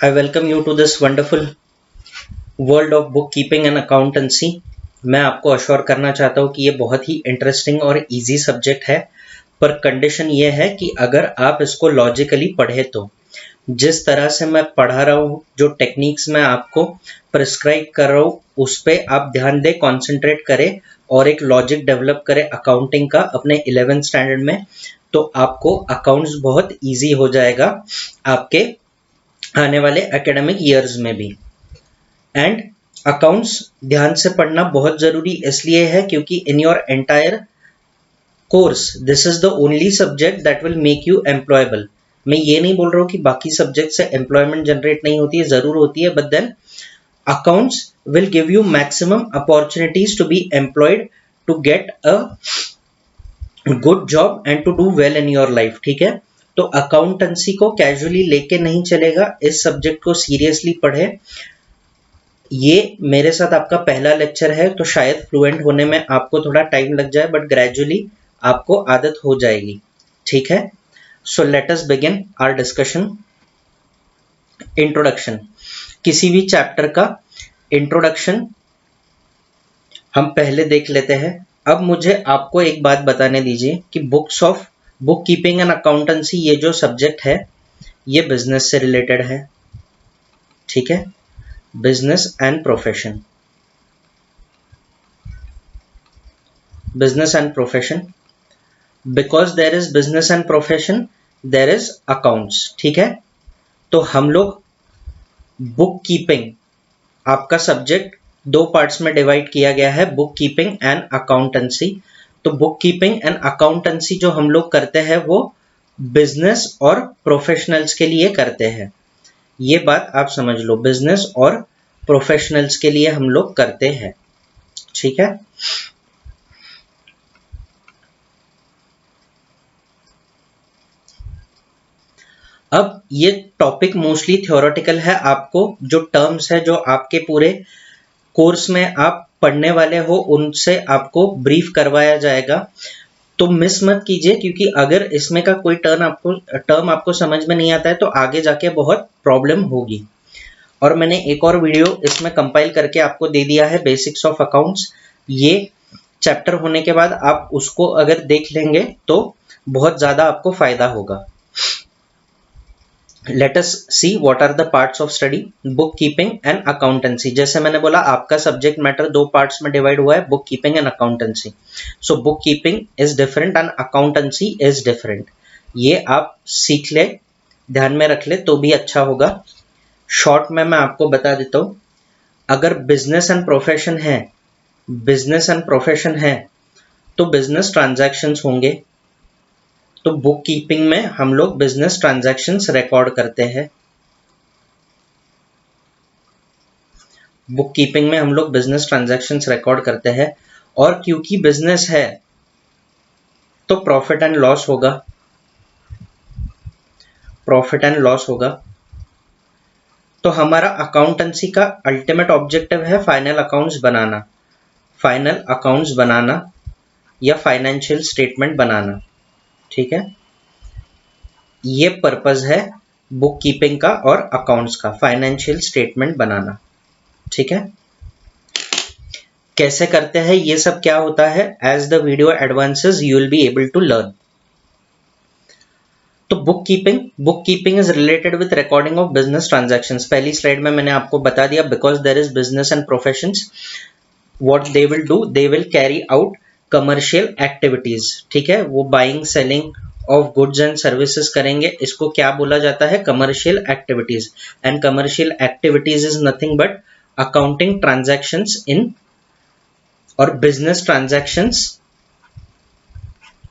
I welcome you to this wonderful world of book keeping and accountancy. मैं आपको assure करना चाहता हूँ कि ये बहुत ही इंटरेस्टिंग और इजी सब्जेक्ट है, पर कंडीशन ये है कि अगर आप इसको लॉजिकली पढ़े तो। जिस तरह से मैं पढ़ा रहा हूँ, जो टेक्निक्स मैं आपको प्रिस्क्राइब कर रहा हूँ, उस पर आप ध्यान दें, कॉन्सेंट्रेट करें और एक लॉजिक डेवलप करें अकाउंटिंग का अपने 11th स्टैंडर्ड में, तो आपको अकाउंट्स बहुत ईजी हो जाएगा आपके आने वाले एकेडमिक ईयर्स में भी। एंड अकाउंट्स ध्यान से पढ़ना बहुत जरूरी इसलिए है क्योंकि in your entire course this is the only subject that will make you employable. मैं ये नहीं बोल रहा हूँ कि बाकी सब्जेक्ट से एम्प्लॉयमेंट जनरेट नहीं होती है, जरूर होती है, but then accounts will give you maximum opportunities to be employed, to get a good job and to do well in your life. ठीक है, तो अकाउंटेंसी को कैजुअली लेके नहीं चलेगा, इस सब्जेक्ट को सीरियसली पढ़े। ये मेरे साथ आपका पहला लेक्चर है, तो शायद फ्लुएंट होने में आपको थोड़ा टाइम लग जाए, बट ग्रेजुअली आपको आदत हो जाएगी। ठीक है, so let us begin our discussion. Introduction, किसी भी चैप्टर का इंट्रोडक्शन हम पहले देख लेते हैं। अब मुझे आपको एक बात बताने दीजिए कि बुक कीपिंग एंड अकाउंटेंसी, ये जो सब्जेक्ट है ये बिजनेस से रिलेटेड है। ठीक है, business and profession, business and profession, because there is business and profession there is accounts. ठीक है, तो हम लोग बुक कीपिंग, आपका सब्जेक्ट दो पार्ट्स में डिवाइड किया गया है, बुक कीपिंग एंड अकाउंटेंसी। तो बुक कीपिंग एंड अकाउंटेंसी जो हम लोग करते हैं वो बिजनेस और प्रोफेशनल्स के लिए करते हैं। ये बात आप समझ लो, बिजनेस और प्रोफेशनल्स के लिए हम लोग करते हैं। ठीक है, अब ये टॉपिक मोस्टली थ्योरेटिकल है। आपको जो टर्म्स है जो आपके पूरे कोर्स में आप पढ़ने वाले हो उनसे आपको ब्रीफ करवाया जाएगा, तो मिस मत कीजिए, क्योंकि अगर इसमें का कोई टर्म आपको समझ में नहीं आता है तो आगे जाके बहुत प्रॉब्लम होगी। और मैंने एक और वीडियो इसमें कंपाइल करके आपको दे दिया है, बेसिक्स ऑफ अकाउंट्स। ये चैप्टर होने के बाद आप उसको अगर देख लेंगे तो बहुत ज्यादा आपको फायदा होगा। Let us see what are the parts of study, book keeping and accountancy. जैसे मैंने बोला, आपका सब्जेक्ट मैटर दो पार्ट्स में डिवाइड हुआ है, book keeping and accountancy. So book keeping is different and accountancy is different. ये आप सीख ले, ध्यान में रख ले तो भी अच्छा होगा। शॉर्ट में मैं आपको बता देता हूं, अगर बिजनेस एंड प्रोफेशन है तो बिजनेस ट्रांजैक्शंस होंगे। तो बुक कीपिंग में हम लोग बिजनेस ट्रांजैक्शंस रिकॉर्ड करते हैं, बुक कीपिंग में हम लोग बिजनेस ट्रांजैक्शंस रिकॉर्ड करते हैं। और क्योंकि बिजनेस है तो प्रॉफिट एंड लॉस होगा। तो हमारा अकाउंटेंसी का अल्टीमेट ऑब्जेक्टिव है फाइनल अकाउंट्स बनाना या फाइनेंशियल स्टेटमेंट बनाना। ठीक है, ये पर्पस है बुक कीपिंग का और अकाउंट्स का, फाइनेंशियल स्टेटमेंट बनाना। ठीक है, कैसे करते हैं ये सब, क्या होता है, as the video advances you will be able to learn. तो book keeping is related with recording of business transactions. पहली स्लाइड में मैंने आपको बता दिया, because there is business and professions, what they will do, they will carry out commercial activities. ठीक है, वो buying selling of goods and services करेंगे। इसको क्या बोला जाता है, commercial activities. And commercial activities is nothing but accounting transactions इन और business transactions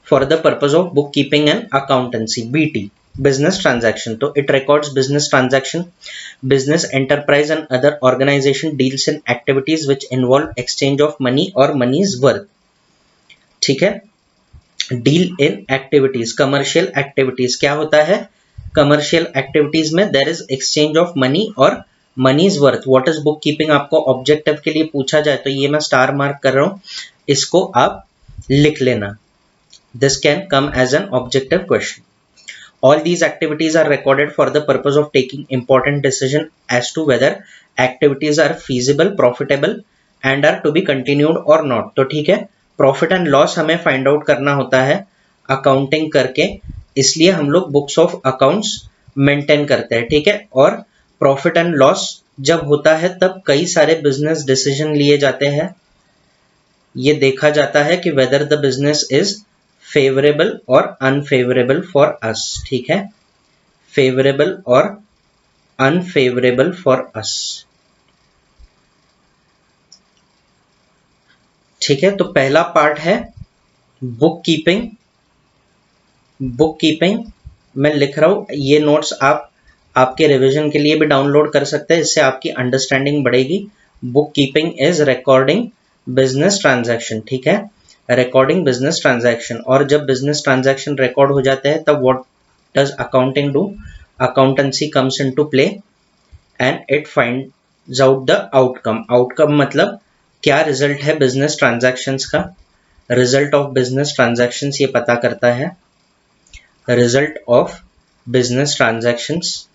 for the purpose of bookkeeping and accountancy, BT, business transaction. तो it records business transaction, business enterprise and other organization deals in activities which involve exchange of money or money's worth. ठीक है, deal in activities, commercial activities क्या होता है, commercial activities में there is exchange of money और money's worth. what is bookkeeping, आपको objective के लिए पूछा जाए तो ये मैं स्टार मार्क कर रहा हूं, इसको आप लिख लेना. This can come as an objective question. All these activities are recorded for the purpose of taking important decision as to whether activities are feasible, profitable and are to be continued or not. तो ठीक है, profit and loss हमें find out करना होता है accounting करके, इसलिए हम लोग बुक्स ऑफ अकाउंट्स मेंटेन करते हैं, ठीक है। और प्रॉफिट एंड लॉस जब होता है तब कई सारे बिजनेस डिसीजन लिए जाते हैं, ये देखा जाता है कि whether the business is favourable और अनफेवरेबल फॉर अस, ठीक है, फेवरेबल और अनफेवरेबल फॉर अस, ठीक है। तो पहला पार्ट है बुक कीपिंग। बुक कीपिंग मैं लिख रहा हूं, ये नोट्स आप आपके रिवीजन के लिए भी डाउनलोड कर सकते हैं, इससे आपकी अंडरस्टैंडिंग बढ़ेगी। Book keeping is recording business transaction, ठीक है, रिकॉर्डिंग बिजनेस ट्रांजैक्शन। और जब बिजनेस ट्रांजैक्शन रिकॉर्ड हो जाते हैं तब what does accounting do, accountancy comes into play and it finds out the outcome. Outcome मतलब क्या रिजल्ट है बिजनेस ट्रांजैक्शंस का, रिजल्ट ऑफ बिजनेस ट्रांजैक्शंस ये पता करता है, रिजल्ट ऑफ बिजनेस ट्रांजैक्शंस।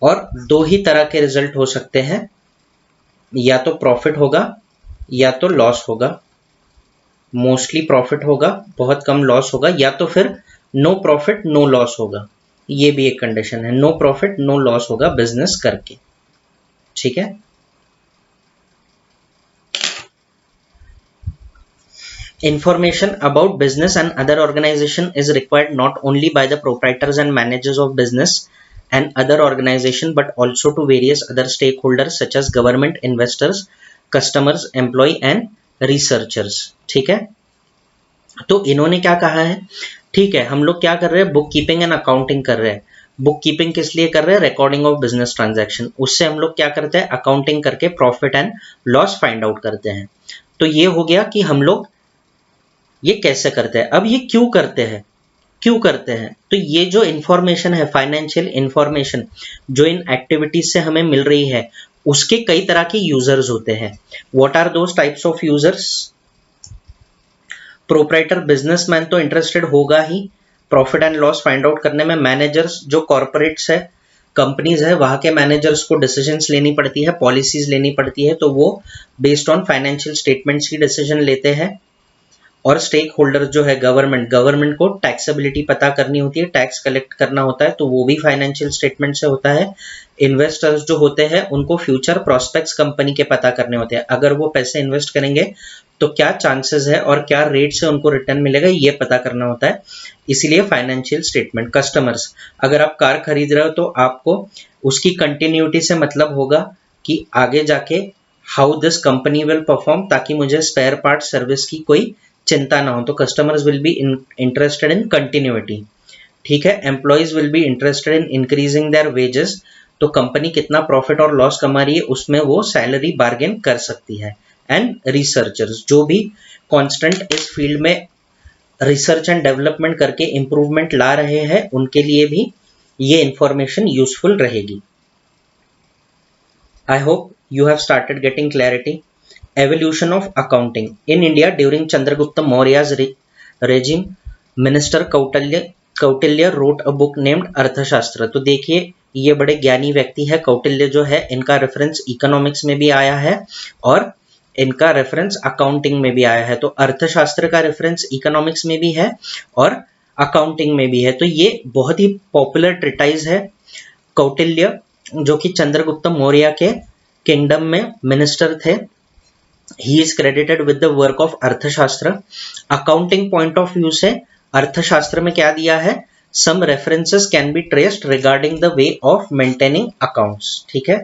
और दो ही तरह के रिजल्ट हो सकते हैं, या तो प्रॉफिट होगा या तो लॉस होगा। मोस्टली प्रॉफिट होगा, बहुत कम लॉस होगा, या तो फिर नो प्रॉफिट नो लॉस होगा, ये भी एक कंडीशन है, नो प्रॉफिट नो लॉस होगा बिजनेस करके, ठीक है। Information about business and other organization is required not only by the proprietors and managers of business and other organization but also to various other stakeholders such as government, investors, customers, employee and researchers, ठीक है। तो इन्होंने क्या कहा है, ठीक है, हम लोग क्या कर रहे हैं, बुक कीपिंग एंड अकाउंटिंग कर रहे हैं। बुक कीपिंग किस लिए कर रहे हैं, रिकॉर्डिंग ऑफ बिजनेस ट्रांजैक्शन। उससे हम लोग क्या करते हैं, अकाउंटिंग करके profit and loss find out करते हैं। तो ये हो गया कि हम लोग ये कैसे करते हैं। अब ये क्यों करते हैं, क्यों करते हैं, तो ये जो इंफॉर्मेशन है, फाइनेंशियल इंफॉर्मेशन जो इन एक्टिविटीज से हमें मिल रही है, उसके कई तरह के यूजर्स होते हैं। What are those types of users, proprietor businessman तो इंटरेस्टेड होगा ही profit and loss find out करने में। मैनेजर्स जो कॉर्पोरेट्स है, कंपनीज है, वहां के मैनेजर्स को डिसीजंस लेनी पड़ती है, पॉलिसीज लेनी पड़ती है, तो वो बेस्ड ऑन फाइनेंशियल स्टेटमेंट्स की डिसीजन लेते हैं। और स्टेक होल्डर जो है गवर्नमेंट, गवर्नमेंट को टैक्सेबिलिटी पता करनी होती है, टैक्स कलेक्ट करना होता है, तो वो भी फाइनेंशियल स्टेटमेंट से होता है। इन्वेस्टर्स जो होते हैं उनको फ्यूचर प्रोस्पेक्ट्स कंपनी के पता करने होते हैं, अगर वो पैसे इन्वेस्ट करेंगे तो क्या चांसेस है और क्या रेट से उनको रिटर्न मिलेगा, ये पता करना होता है, इसीलिए फाइनेंशियल स्टेटमेंट। कस्टमर्स, अगर आप कार खरीद रहे हो तो आपको उसकी कंटिन्यूटी से मतलब होगा कि आगे जाके how this company will perform, ताकि मुझे स्पेयर पार्ट सर्विस की कोई चिंता ना हो, तो customers will be interested in continuity, ठीक है। Employees will be interested in increasing there wages, तो कंपनी कितना प्रॉफिट और लॉस कमा रही है उसमें वो सैलरी बार्गेन कर सकती है। एंड रिसर्चर्स, जो भी कांस्टेंट इस फील्ड में रिसर्च एंड डेवलपमेंट करके इंप्रूवमेंट ला रहे हैं, उनके लिए भी ये इंफॉर्मेशन यूजफुल रहेगी। I hope you have started getting clarity. Evolution of accounting in India during Chandragupta Maurya's regime, Minister Kautilya wrote a book named अर्थशास्त्र। तो देखिए ये बड़े ज्ञानी व्यक्ति है कौटिल्य जो है, इनका रेफरेंस इकोनॉमिक्स में भी आया है और इनका रेफरेंस अकाउंटिंग में भी आया है। तो अर्थशास्त्र का रेफरेंस इकोनॉमिक्स में भी है और अकाउंटिंग में भी है। तो ये बहुत ही पॉपुलर ट्रिटाइज है। कौटिल्य जो कि चंद्रगुप्त मौर्य के किंगडम में मिनिस्टर थे, he is credited with the work of Arthashastra. Accounting point of view से अर्थशास्त्र में क्या दिया है, some references can be traced regarding the way of maintaining accounts, ठीक है,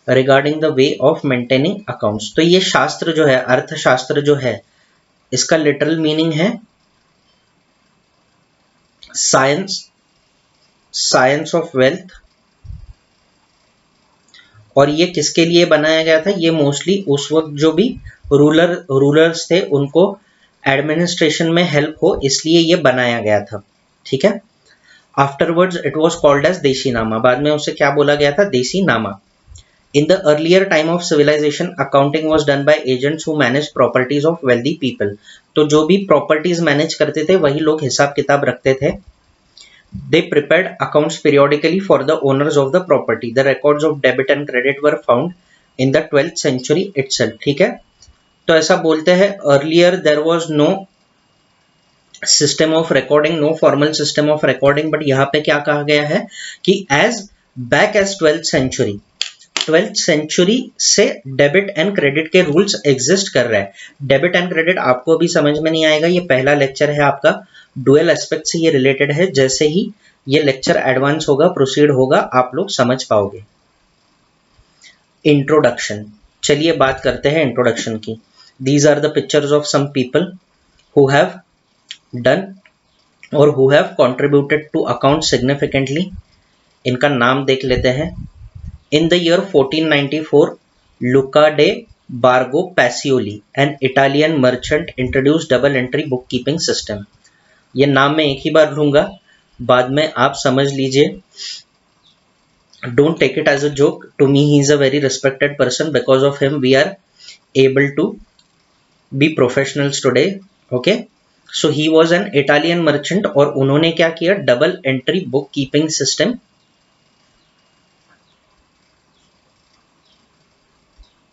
regarding the way of maintaining accounts. तो ये शास्त्र जो है, अर्थशास्त्र जो है, इसका लिटरल मीनिंग है साइंस ऑफ वेल्थ। और ये किसके लिए बनाया गया था, ये मोस्टली उस वक्त जो भी रूलर्स थे उनको एडमिनिस्ट्रेशन में हेल्प हो, इसलिए ये बनाया गया था, ठीक है। Afterwards it was called as Deshi Nama, बाद में उसे क्या बोला गया था, देशी नामा। In the earlier time of civilization, accounting was done by agents who managed properties of wealthy people. तो जो भी properties manage करते थे वही लोग हिसाब किताब रखते थे. They prepared accounts periodically for the owners of the property. The records of debit and credit were found in the 12th century itself. ठीक है, तो ऐसा बोलते हैं earlier there was no system of recording, no formal system of recording, but यहाँ पे क्या कहा गया है कि as back as 12th century से डेबिट एंड क्रेडिट के रूल्स एग्जिस्ट कर रहे हैं. डेबिट एंड क्रेडिट आपको भी समझ में नहीं आएगा, ये पहला लेक्चर है आपका, डुअल एस्पेक्ट से ये रिलेटेड है. जैसे ही ये लेक्चर एडवांस होगा, प्रोसीड होगा, आप लोग समझ पाओगे. इंट्रोडक्शन, चलिए बात करते हैं इंट्रोडक्शन की. These are the pictures of some people who have done और who have contributed to account significantly. इनका नाम देख लेते हैं. In the year 1494, Luca de Borgo Pacioli, an Italian merchant, introduced double entry bookkeeping system. ये नाम मैं एक ही बार लूंगा, बाद में आप समझ लीजिए. Don't take it as a joke. To me, he is a very respected person. Because of him, we are able to be professionals today. Okay. So he was an Italian merchant और उन्होंने क्या किया, double entry book keeping system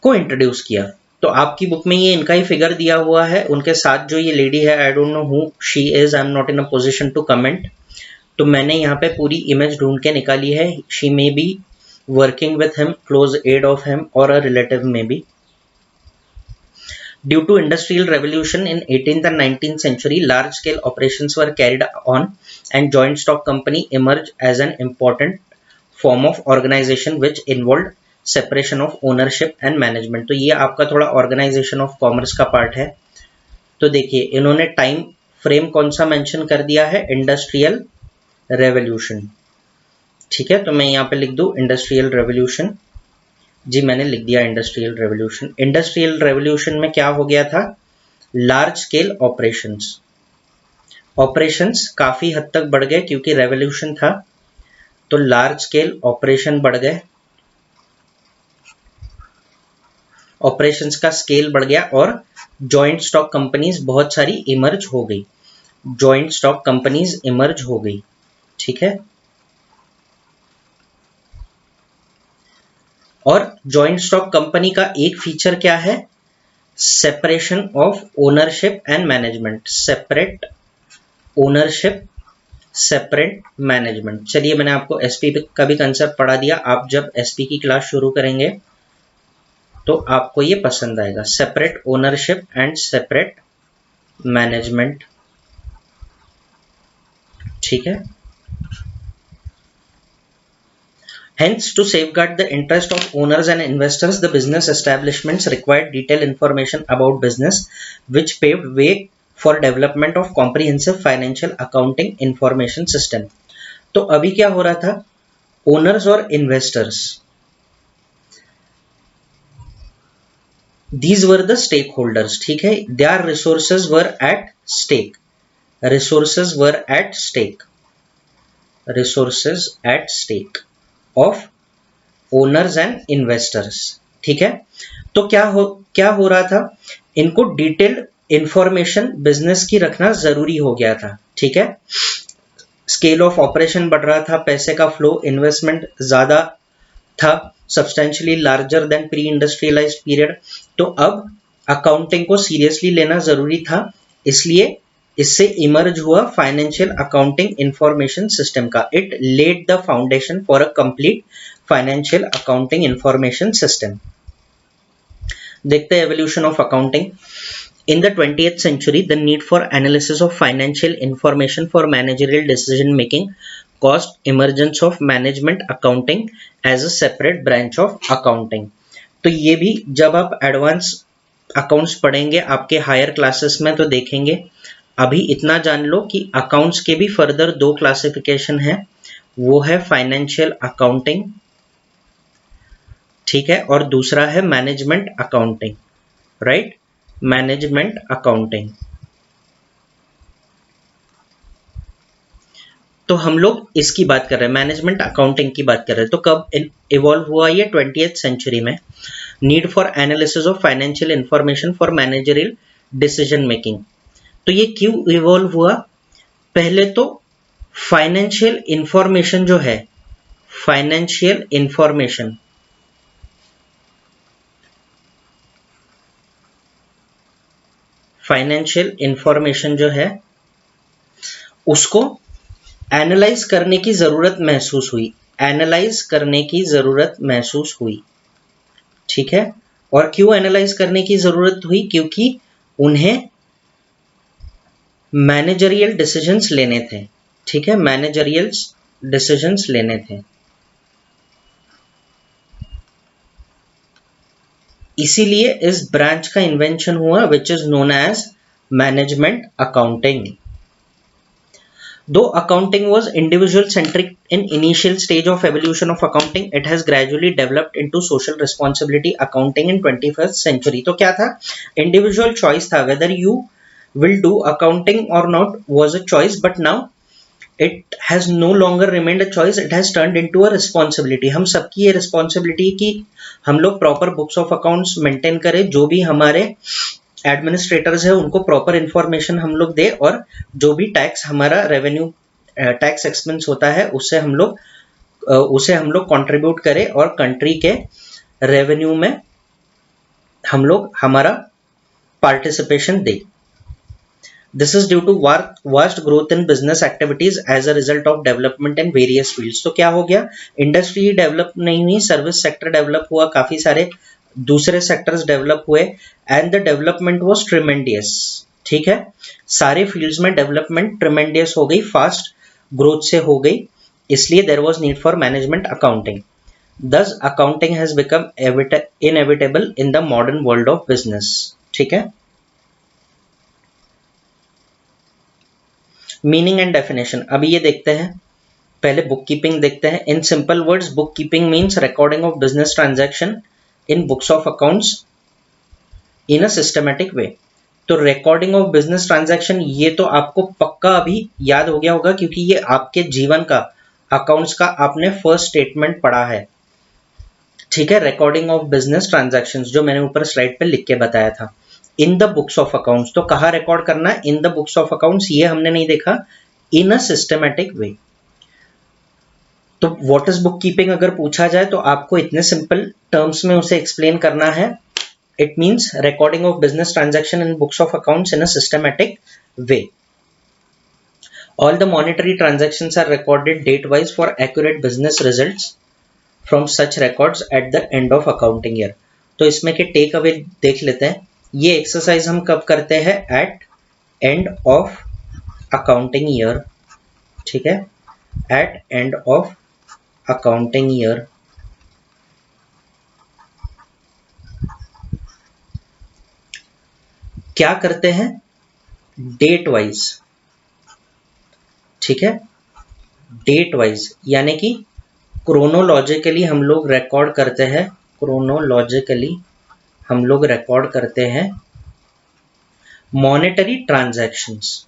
को introduce किया. तो आपकी book में ये इनका ही फिगर दिया हुआ है. उनके साथ जो ये लेडी है, I don't know who she is, I am not in a position to comment. तो मैंने यहाँ पे पूरी इमेज ढूंढ के निकाली है. She may be working with him, close aide of him or a relative may be. Due to industrial revolution in 18th and 19th century, large scale operations were carried on and joint stock company emerged as an important form of organization which involved separation of ownership and management. तो ये आपका थोड़ा organisation of commerce का part है. तो देखिए इन्होंने time frame कौन सा मेंशन कर दिया है, इंडस्ट्रियल रेवोल्यूशन. ठीक है, तो मैं यहाँ पे लिख दूं इंडस्ट्रियल रेवोल्यूशन. जी मैंने लिख दिया इंडस्ट्रियल रेवोल्यूशन. इंडस्ट्रियल रेवोल्यूशन में क्या हो गया था, लार्ज स्केल ऑपरेशंस काफी हद तक बढ़ गए क्योंकि रेवोल्यूशन था. तो लार्ज स्केल ऑपरेशन बढ़ गए, ऑपरेशंस का स्केल बढ़ गया और जॉइंट स्टॉक कंपनीज बहुत सारी इमर्ज हो गई. जॉइंट स्टॉक कंपनीज इमर्ज हो गई. ठीक है, और जॉइंट स्टॉक कंपनी का एक फीचर क्या है, separation of ownership and management. Separate ownership, separate management. चलिए मैंने आपको एसपी का भी कंसेप्ट पढ़ा दिया. आप जब एसपी की क्लास शुरू करेंगे तो आपको ये पसंद आएगा. Separate ownership and separate management. ठीक है. Hence, to safeguard the interest of owners and investors, the business establishments required detailed information about business, which paved way for development of comprehensive financial accounting information system. तो अभी क्या हो रहा था, owners और investors, these were the stakeholders. ठीक है, their resources were at stake. Resources were at stake. Resources at stake of owners and investors. ठीक है, तो क्या हो रहा था, इनको डिटेल्ड इंफॉर्मेशन बिजनेस की रखना जरूरी हो गया था. ठीक है, स्केल ऑफ ऑपरेशन बढ़ रहा था, पैसे का फ्लो, इन्वेस्टमेंट ज्यादा था, substantially larger than pre industrialised period. तो अब अकाउंटिंग को सीरियसली लेना जरूरी था, इसलिए इससे इमर्ज हुआ फाइनेंशियल अकाउंटिंग इंफॉर्मेशन सिस्टम का. It led the foundation for a complete financial accounting information system. देखते हैं evolution of accounting. In the 20th century, the need for analysis of financial information for managerial decision making caused emergence of management accounting as a separate branch of accounting. तो ये भी जब आप advance accounts पढ़ेंगे आपके higher classes में तो देखेंगे. अभी इतना जान लो कि अकाउंट्स के भी फर्दर दो क्लासिफिकेशन है, वो है फाइनेंशियल अकाउंटिंग, ठीक है, और दूसरा है management accounting. Right, management accounting. तो हम लोग इसकी बात कर रहे हैं, मैनेजमेंट अकाउंटिंग की बात कर रहे हैं। तो कब इवॉल्व हुआ ये 20th सेंचुरी में। Need for analysis of financial information for managerial decision making. तो ये क्यों इवॉल्व हुआ? पहले तो फाइनेंशियल इंफॉर्मेशन जो है, फाइनेंशियल इंफॉर्मेशन जो है उसको एनालाइज करने की जरूरत महसूस हुई, एनालाइज करने की जरूरत महसूस हुई, ठीक है। और क्यों एनालाइज करने की जरूरत हुई? क्योंकि उन्हें मैनेजरियल डिसीजंस लेने थे, ठीक है, मैनेजरियल डिसीजंस लेने थे। इसीलिए इस ब्रांच का इन्वेंशन हुआ which is known as management accounting. Though accounting was individual centric in initial stage of evolution of accounting, it has gradually developed into social responsibility accounting in 21st century. तो क्या था? Individual choice था, whether you will do accounting or not was a choice, but now it has no longer remained a choice, it has turned into a responsibility. हम सबकी ये responsibility कि हम लोग proper books of accounts maintain करें, जो भी हमारे एडमिनिस्ट्रेटर्स है उनको प्रॉपर इंफॉर्मेशन हम लोग दे, और जो भी टैक्स हमारा रेवेन्यू टैक्स एक्सपेंस होता है उसे हम लोग कंट्रीब्यूट करें और कंट्री के रेवेन्यू में हम लोग हमारा पार्टिसिपेशन दे। This is due to vast growth in business activities as a result of development in various fields. तो क्या हो गया? इंडस्ट्री डेवलप नहीं हुई, सर्विस सेक्टर डेवलप हुआ, काफी सारे दूसरे सेक्टर्स डेवलप हुए, and the development was tremendous, ठीक है। सारे फील्ड्स में डेवलपमेंट ट्रिमेंडियस हो गई, फास्ट ग्रोथ से हो गई, इसलिए there was need for management accounting. Thus accounting has become inevitable in the modern world of business, ठीक है। मीनिंग एंड डेफिनेशन अभी ये देखते हैं, पहले बुक कीपिंग देखते हैं। In simple words, book keeping means recording of business transaction in books of accounts in a systematic way. तो रिकॉर्डिंग ऑफ बिजनेस ट्रांजैक्शन ये तो आपको पक्का अभी याद हो गया होगा, क्योंकि ये आपके जीवन का, अकाउंट्स का आपने फर्स्ट स्टेटमेंट पढ़ा है, ठीक है। रिकॉर्डिंग ऑफ बिजनेस ट्रांजैक्शंस जो मैंने ऊपर स्लाइड पे लिख के बताया था। इन द बुक्स ऑफ अकाउंट्स, तो कहाँ रिकॉर्ड करना है? इन द बुक्स ऑफ अकाउंट्स, ये हमने नहीं देखा। इन अ सिस्टमैटिक वे। तो व्हाट इज बुक कीपिंग अगर पूछा जाए तो आपको इतने सिंपल टर्म्स में उसे एक्सप्लेन करना है। It means recording of business transaction in books of accounts in a systematic way. All the monetary transactions are recorded date-wise for accurate business results from such records at the end of accounting year. तो इसमें के take away देख लेते हैं। ये exercise हम कब करते हैं? At end of accounting year, ठीक है, at end of accounting year. क्या करते हैं? डेट वाइज, ठीक है, डेट वाइज, यानी कि क्रोनोलॉजिकली हम लोग रिकॉर्ड करते हैं, क्रोनोलॉजिकली हम लोग रिकॉर्ड करते हैं मॉनेटरी ट्रांजैक्शंस।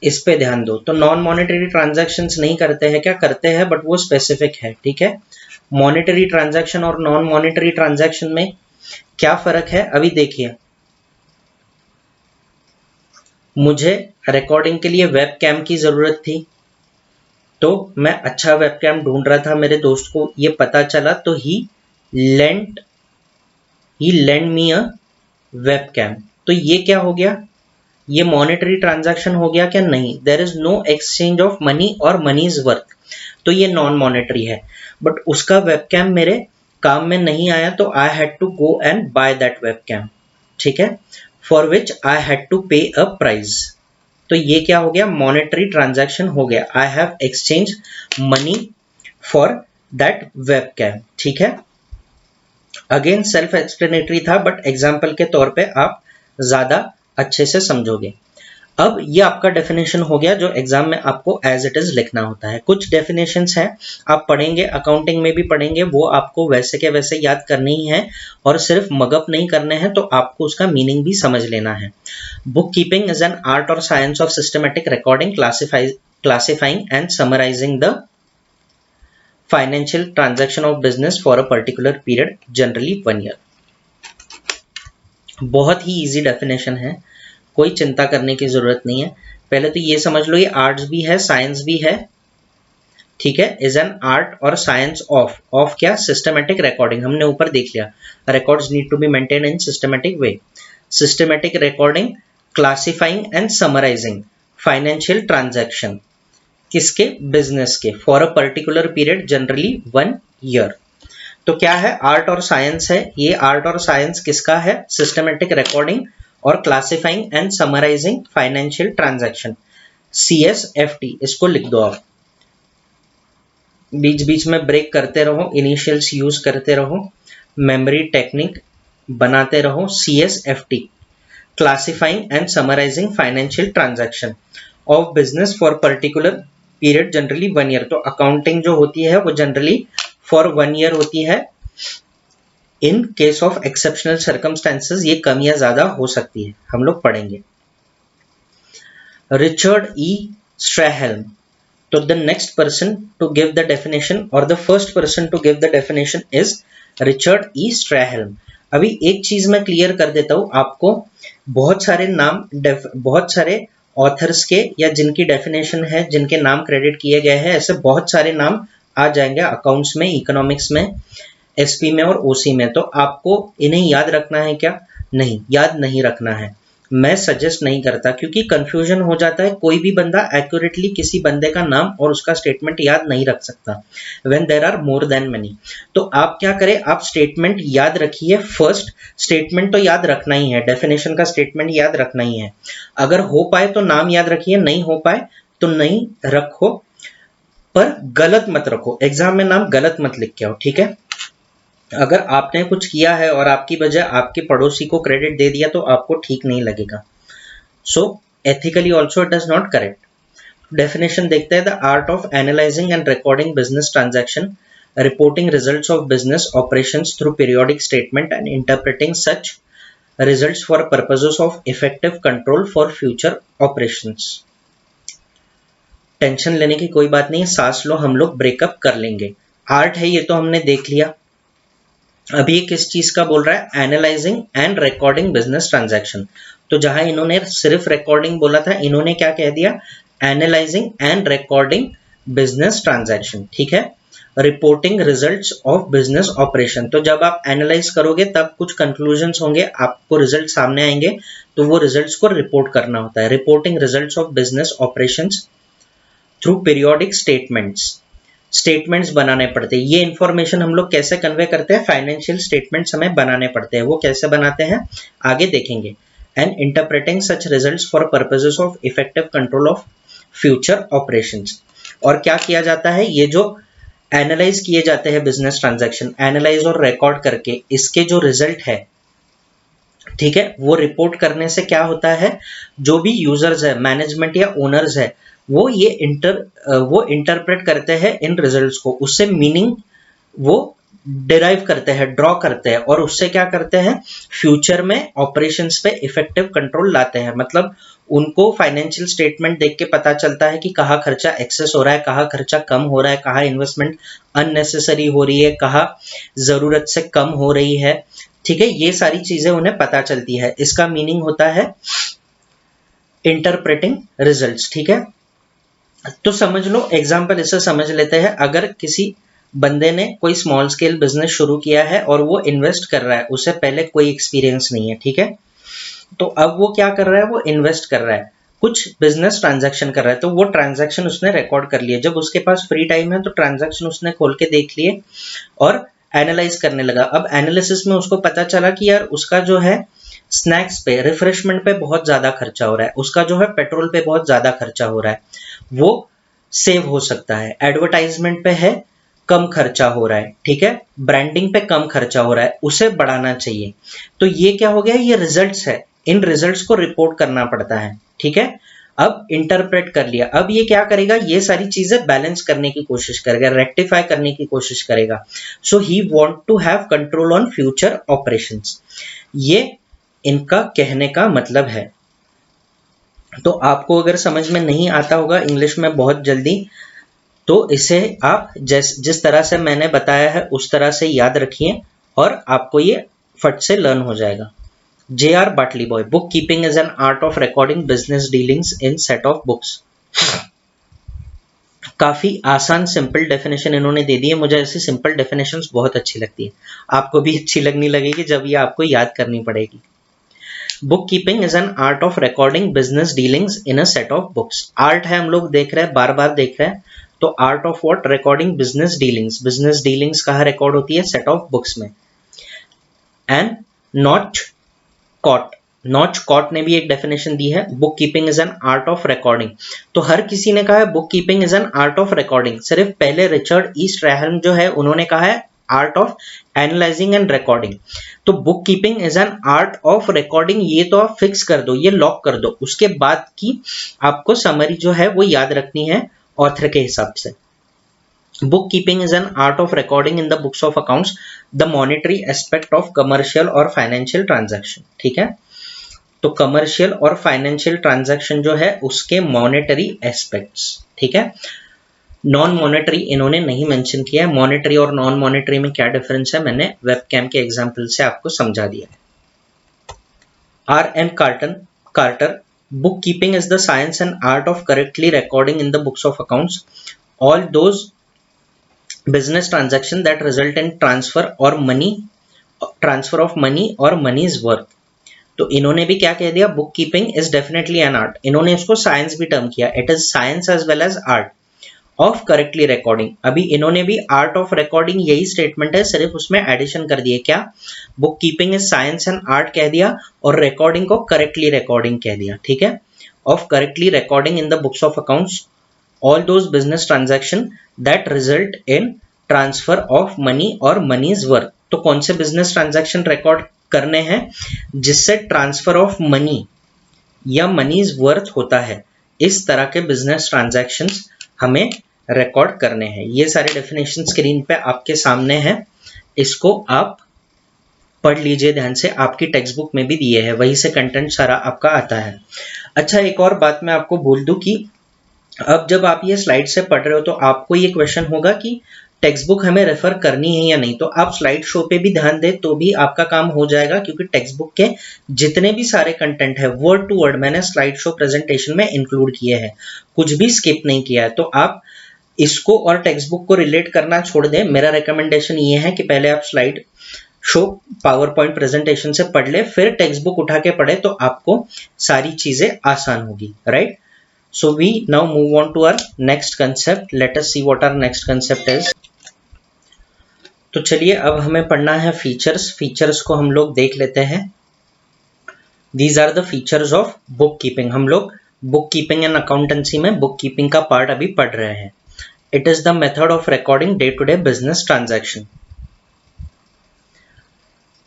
इस पे ध्यान दो। तो नॉन मॉनेटरी ट्रांजैक्शंस नहीं करते हैं, क्या करते हैं, बट वो स्पेसिफिक है, ठीक है। मॉनेटरी ट्रांजैक्शन और नॉन मॉनेटरी ट्रांजैक्शन में क्या फर्क है? अभी देखिए, मुझे रिकॉर्डिंग के लिए वेब कैम की जरूरत थी, तो मैं अच्छा वेब कैम ढूंढ रहा था, मेरे दोस्त को ये पता चला, तो he lend me a webcam. तो ये क्या हो गया? ये मॉनेटरी ट्रांजैक्शन हो गया क्या? नहीं, there is no exchange of money और मनी इज वर्थ, तो ये नॉन मॉनेटरी है। बट उसका वेब कैम मेरे काम में नहीं आया, तो I had to go and buy that webcam, ठीक है, for which I had to pay a price. तो ये क्या हो गया? मॉनेटरी ट्रांजैक्शन हो गया। I have exchange money for that webcam, ठीक है। अगेन सेल्फ एक्सप्लेनेटरी था, बट एग्जाम्पल के तौर पे आप ज्यादा अच्छे से समझोगे। अब ये आपका डेफिनेशन हो गया जो एग्जाम में आपको एज इट इज लिखना होता है। कुछ डेफिनेशंस हैं आप पढ़ेंगे, अकाउंटिंग में भी पढ़ेंगे, वो आपको वैसे के वैसे याद करने ही है और सिर्फ मगअप नहीं करने हैं, तो आपको उसका मीनिंग भी समझ लेना है। Book keeping is an art और science of systematic recording, classifying and summarising the financial transaction of business for a particular period, generally 1 year. बहुत ही इजी डेफिनेशन है, कोई चिंता करने की जरूरत नहीं है। पहले तो ये समझ लो ये आर्ट्स भी है साइंस भी है, ठीक है। इज एन आर्ट और साइंस ऑफ क्या, सिस्टमेटिक रिकॉर्डिंग, हमने ऊपर देख लिया। Records need to be maintain in systematic way, systematic recording, classifying and summarising financial transaction, किसके, बिजनेस के, for a particular period, generally 1 year. तो क्या है, आर्ट और साइंस है। ये आर्ट और साइंस किसका है, सिस्टमेटिक रिकॉर्डिंग और classifying and summarising financial transaction, CSFT। इसको लिख दो आप, बीच बीच में ब्रेक करते रहो, इनिशियल्स यूज करते रहो, मेमोरी टेक्निक बनाते रहो। CSFT, classifying and summarising financial transaction of business for particular period, generally 1 year. तो अकाउंटिंग जो होती है वो जनरली फॉर 1 ईयर होती है। इन केस ऑफ एक्सेप्शनल सर्कमस्टेंसेस ये कम या ज्यादा हो सकती है, हम लोग पढ़ेंगे। Richard E. स्ट्रैहेल्म, तो the next person to give the definition और the first person to give the definition is Richard E. Strahelm. अभी एक चीज मैं क्लियर कर देता हूं आपको, बहुत सारे नाम, बहुत सारे ऑथर्स के या जिनकी डेफिनेशन है, जिनके नाम क्रेडिट किए गए हैं, ऐसे बहुत सारे नाम आ जाएंगे अकाउंट्स में, इकोनॉमिक्स में, SP में और OC में। तो आपको इन्हें याद रखना है क्या, नहीं, याद नहीं रखना है। मैं सजेस्ट नहीं करता क्योंकि कंफ्यूजन हो जाता है, कोई भी बंदा एक्यूरेटली किसी बंदे का नाम और उसका स्टेटमेंट याद नहीं रख सकता when there are more than money. तो आप क्या करें, आप स्टेटमेंट याद रखिए। फर्स्ट स्टेटमेंट तो याद रखना ही है, डेफिनेशन का स्टेटमेंट याद रखना ही है। अगर हो पाए तो नाम याद रखिए, नहीं हो पाए तो नहीं रखो, पर गलत मत रखो। एग्जाम में नाम गलत मत लिख के आओ, ठीक है। अगर आपने कुछ किया है और आपकी वजह आपके पड़ोसी को क्रेडिट दे दिया तो आपको ठीक नहीं लगेगा। So ethically also it is not correct. Definition देखते हैं, the art of analysing and recording business transaction, reporting results of business operations through periodic statement and interpreting such results for purposes of effective control for future operations. Tension लेने की कोई बात नहीं है, सांस लो, हम लोग ब्रेकअप कर लेंगे। आर्ट है ये तो हमने देख लिया। अभी किस चीज का बोल रहा है, analysing and recording business transaction. तो जहां इन्होंने सिर्फ रिकॉर्डिंग बोला था, इन्होंने क्या कह दिया, analysing and recording business transaction, ठीक है। Reporting results of business operation, तो जब आप एनालाइज करोगे तब कुछ कंक्लूजन्स होंगे, आपको रिजल्ट सामने आएंगे, तो वो रिजल्ट्स को रिपोर्ट करना होता है। Reporting results of business operations through periodic statements बनाने पड़ते हैं। ये इंफॉर्मेशन हम लोग कैसे कन्वे करते हैं, फाइनेंशियल स्टेटमेंट्स हमें बनाने पड़ते हैं। वो कैसे बनाते हैं आगे देखेंगे। And interpreting such results for purposes of effective control of future operations. और क्या किया जाता है, ये जो एनालाइज किए जाते हैं बिजनेस ट्रांजैक्शन, एनालाइज और रिकॉर्ड करके इसके जो रिजल्ट है, ठीक है, वो रिपोर्ट करने से क्या होता है, जो भी यूजर्स है, मैनेजमेंट या ओनर्स है, वो इंटरप्रेट करते हैं इन रिजल्ट्स को, उससे मीनिंग वो डिराइव करते हैं, ड्रॉ करते हैं, और उससे क्या करते हैं, फ्यूचर में ऑपरेशंस पे इफेक्टिव कंट्रोल लाते हैं। मतलब उनको फाइनेंशियल स्टेटमेंट देख के पता चलता है कि कहाँ खर्चा एक्सेस हो रहा है, कहाँ खर्चा कम हो रहा है, कहाँ इन्वेस्टमेंट अननेसेसरी हो रही है, कहाँ जरूरत से कम हो रही है, ठीक है। ये सारी चीजें उन्हें पता चलती है, इसका मीनिंग होता है इंटरप्रेटिंग रिजल्ट्स, ठीक है। तो समझ लो, एग्जाम्पल इससे समझ लेते हैं। अगर किसी बंदे ने कोई स्मॉल स्केल बिजनेस शुरू किया है और वो इन्वेस्ट कर रहा है, उसे पहले कोई एक्सपीरियंस नहीं है, ठीक है। तो अब वो क्या कर रहा है, वो इन्वेस्ट कर रहा है, कुछ बिजनेस ट्रांजैक्शन कर रहा है, तो वो ट्रांजैक्शन उसने रिकॉर्ड कर लिए। जब उसके पास फ्री टाइम है तो ट्रांजैक्शन उसने खोल के देख लिए और एनालाइज करने लगा। अब एनालिसिस में उसको पता चला कि यार उसका जो है स्नैक्स पे, रिफ्रेशमेंट पे बहुत ज्यादा खर्चा हो रहा है, उसका जो है पेट्रोल पे बहुत ज्यादा खर्चा हो रहा है, वो सेव हो सकता है। एडवर्टाइजमेंट पे है कम खर्चा हो रहा है, ठीक है, ब्रांडिंग पे कम खर्चा हो रहा है, उसे बढ़ाना चाहिए। तो ये क्या हो गया, ये रिजल्ट्स है, इन रिजल्ट्स को रिपोर्ट करना पड़ता है, ठीक है, अब इंटरप्रेट कर लिया, अब ये क्या करेगा, ये सारी चीजें बैलेंस करने की कोशिश करेगा, रेक्टिफाई करने की कोशिश करेगा। So he want to have control on future operations, ये इनका कहने का मतलब है। तो आपको अगर समझ में नहीं आता होगा इंग्लिश में बहुत जल्दी, तो इसे आप जिस तरह से मैंने बताया है उस तरह से याद रखिए और आपको ये फट से लर्न हो जाएगा। J.R. Bartley Boy, bookkeeping is an art of recording business dealings in set of books. काफी आसान सिंपल डेफिनेशन इन्होंने दे दी है, मुझे ऐसी सिंपल डेफिनेशंस बहुत अच्छी लगती है, आपको भी अच्छी लगने लगेगी जब ये आपको याद करनी पड़ेगी। Book keeping is an art of recording business dealings in a set of books. Art है, हम लोग देख रहे हैं, बार बार देख रहे हैं, तो art of what, recording business dealings. Business dealings कहाँ रिकॉर्ड होती है, सेट ऑफ बुक्स में। And not caught, not caught ने भी एक डेफिनेशन दी है, book keeping is an art of recording. तो हर किसी ने कहा है book keeping is an art of recording, सिर्फ पहले रिचर्ड ई स्ट्रैहन जो है उन्होंने कहा है art of analysing and recording. तो book keeping is an art of recording, ये तो आप फिक्स कर दो, ये लॉक कर दो, उसके बाद की आपको समरी जो है वो याद रखनी है ऑथर के हिसाब से। Book keeping is an art of recording in the books of accounts the monetary aspect of commercial और फाइनेंशियल ट्रांजैक्शन। ठीक है, तो कमर्शियल और फाइनेंशियल ट्रांजैक्शन जो है उसके मॉनेटरी एस्पेक्ट्स। ठीक है, नॉन मॉनेटरी इन्होंने नहीं मेंशन किया है, मॉनेटरी और नॉन मॉनेटरी में क्या डिफरेंस है मैंने वेबकैम के एग्जांपल से आपको समझा दिया है। R N Carter, book keeping is the science and art of correctly recording in the books of accounts all those business transaction that result in transfer of money or money's worth। तो इन्होंने भी क्या कह दिया, book keeping is definitely an art, इन्होंने इसको science भी term किया, it is science as well as art of correctly recording. अभी इन्होंने भी आर्ट ऑफ रिकॉर्डिंग यही स्टेटमेंट है, सिर्फ उसमें एडिशन कर दिए, क्या, book keeping is science and art कह दिया और रिकॉर्डिंग को करेक्टली रिकॉर्डिंग कह दिया। ठीक है, of correctly recording in the books of accounts all those business transaction that result in transfer of money or money's worth। तो कौन से business transaction रिकॉर्ड करने हैं जिससे ट्रांसफर ऑफ मनी या मनीज वर्थ होता है, इस तरह के बिजनेस ट्रांजैक्शंस हमें रिकॉर्ड करने हैं। ये सारे डेफिनेशन स्क्रीन पे आपके सामने हैं, इसको आप पढ़ लीजिए ध्यान से, आपकी टेक्स्ट बुक में भी दिए हैं, वहीं से कंटेंट सारा आपका आता है। अच्छा, एक और बात मैं आपको बोल दूं कि अब जब आप ये स्लाइड से पढ़ रहे हो तो आपको ये क्वेश्चन होगा कि टेक्स्ट बुक हमें रेफर करनी है या नहीं, तो आप स्लाइड शो पे भी ध्यान दें तो भी आपका काम हो जाएगा, क्योंकि टेक्स्ट बुक के जितने भी सारे कंटेंट है वर्ड टू वर्ड मैंने स्लाइड शो प्रेजेंटेशन में इंक्लूड किए हैं, कुछ भी स्किप नहीं किया है। तो आप इसको और टेक्स्ट बुक को रिलेट करना छोड़ दें, मेरा रिकमेंडेशन ये है कि पहले आप slide show power point presentation से पढ़ ले, फिर टेक्स्ट बुक उठा के पढ़े, तो आपको सारी चीजें आसान होगी, right. So we now move on to our next concept. Let us see what our next concept is. तो चलिए अब हमें पढ़ना है फीचर्स। फीचर्स को हम लोग देख लेते हैं। These are the features of book keeping। हम लोग बुक कीपिंग एंड अकाउंटेंसी में बुक कीपिंग का पार्ट अभी पढ़ रहे हैं। It is the method of recording day-to-day business transaction।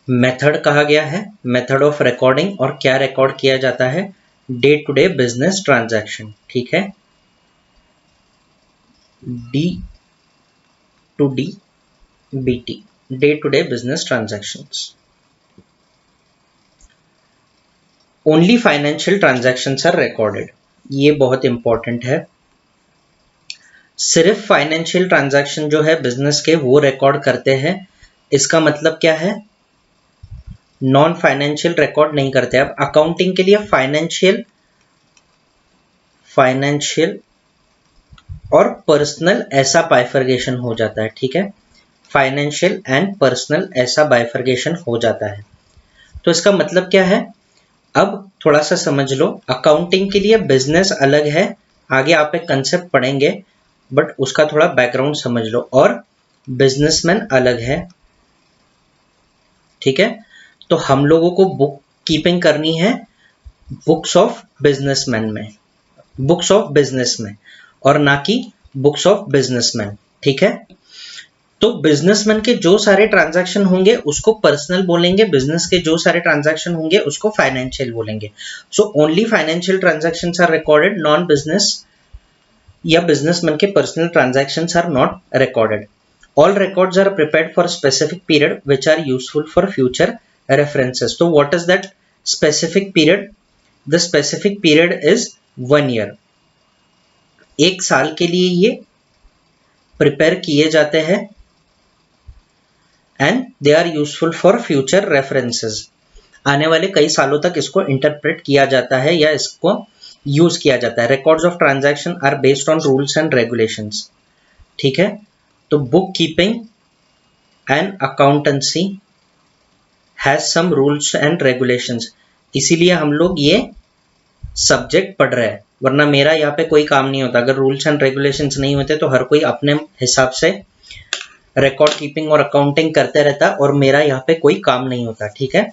Method कहा गया है, मेथड ऑफ रिकॉर्डिंग, और क्या रिकॉर्ड किया जाता है, day to day business transaction. ठीक है, D to D BT, day to day business transactions. Only financial transactions are recorded, ये बहुत इंपॉर्टेंट है। सिर्फ फाइनेंशियल ट्रांजैक्शन जो है बिजनेस के वो रिकॉर्ड करते हैं, इसका मतलब क्या है, नॉन फाइनेंशियल रिकॉर्ड नहीं करते। अब अकाउंटिंग के लिए फाइनेंशियल और पर्सनल ऐसा बाइफर्गेशन हो जाता है। ठीक है, फाइनेंशियल एंड पर्सनल ऐसा बाइफर्गेशन हो जाता है। तो इसका मतलब क्या है, अब थोड़ा सा समझ लो, अकाउंटिंग के लिए बिजनेस अलग है, आगे आप एक कंसेप्ट पढ़ेंगे, बट उसका थोड़ा बैकग्राउंड समझ लो, और बिजनेसमैन अलग है। ठीक है, तो हम लोगों को बुक कीपिंग करनी है बुक्स ऑफ बिजनेसमैन में, बुक्स ऑफ बिजनेस में, और ना कि बुक्स ऑफ बिजनेसमैन। ठीक है, तो बिजनेसमैन के जो सारे ट्रांजैक्शन होंगे उसको पर्सनल बोलेंगे, बिजनेस के जो सारे ट्रांजैक्शन होंगे उसको फाइनेंशियल बोलेंगे। So only financial transactions are recorded, non business या बिजनेसमैन के personal transactions are not recorded. All records are prepared for specific period which are useful for future references. तो what is that specific period? The specific period is 1 year. एक साल के लिए ये prepare किए जाते हैं and they are useful for future references. आने वाले कई सालों तक इसको इंटरप्रेट किया जाता है या इसको यूज किया जाता है। Records of transaction are based on rules and regulations. ठीक है, तो book keeping and accountancy has some rules and regulations, इसीलिए हम लोग ये सब्जेक्ट पढ़ रहे हैं, वरना मेरा यहाँ पे कोई काम नहीं होता। अगर रूल्स एंड रेगुलेशंस नहीं होते तो हर कोई अपने हिसाब से रिकॉर्ड कीपिंग और अकाउंटिंग करते रहता और मेरा यहाँ पे कोई काम नहीं होता। ठीक है,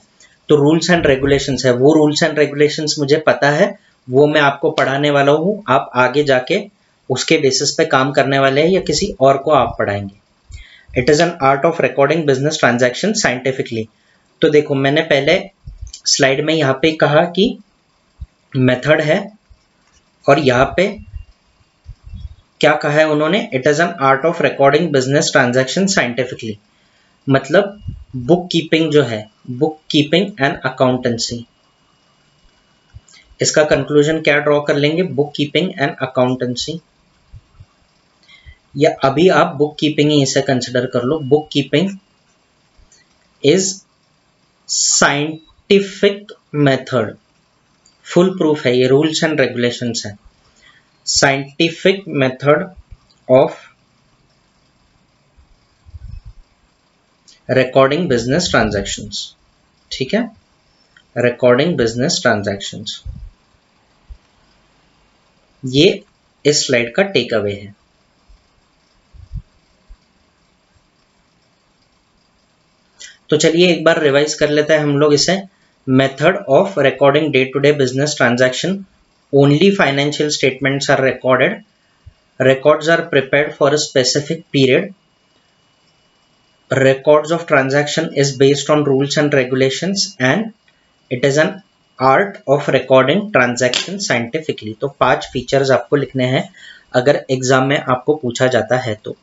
तो रूल्स एंड रेगुलेशंस है, वो रूल्स एंड रेगुलेशंस मुझे पता है, वो मैं आपको पढ़ाने वाला हूँ। आप आगे जाके उसके बेसिस पे काम करने वाले हैं या किसी और को आप पढ़ाएंगे। It is an art of recording business transaction scientifically. तो देखो मैंने पहले स्लाइड में यहाँ पे कहा कि मेथड है और यहाँ पे क्या कहा है उन्होंने, it is an art of recording business transaction scientifically. मतलब बुक कीपिंग जो है, बुक कीपिंग एंड अकाउंटेंसी, इसका कंक्लूजन क्या ड्रॉ कर लेंगे? बुक कीपिंग एंड अकाउंटेंसी, या अभी आप बुक कीपिंग ही इसे कंसिडर कर लो। Book keeping is scientific method, full proof है, ये रूल्स एंड रेगुलेशंस है। Scientific method of recording business transactions. ठीक है, रिकॉर्डिंग बिजनेस ट्रांजैक्शंस, ये इस स्लाइड का टेक अवे है। तो चलिए एक बार रिवाइज कर लेते हैं हम लोग इसे। Method of recording day to day business transaction, only financial statements are recorded, records are prepared for a specific period, records of transaction is based on rules and regulations, and it is an art of recording transaction scientifically। तो 5 features आपको लिखने हैं अगर exam में आपको पूछा जाता है तो।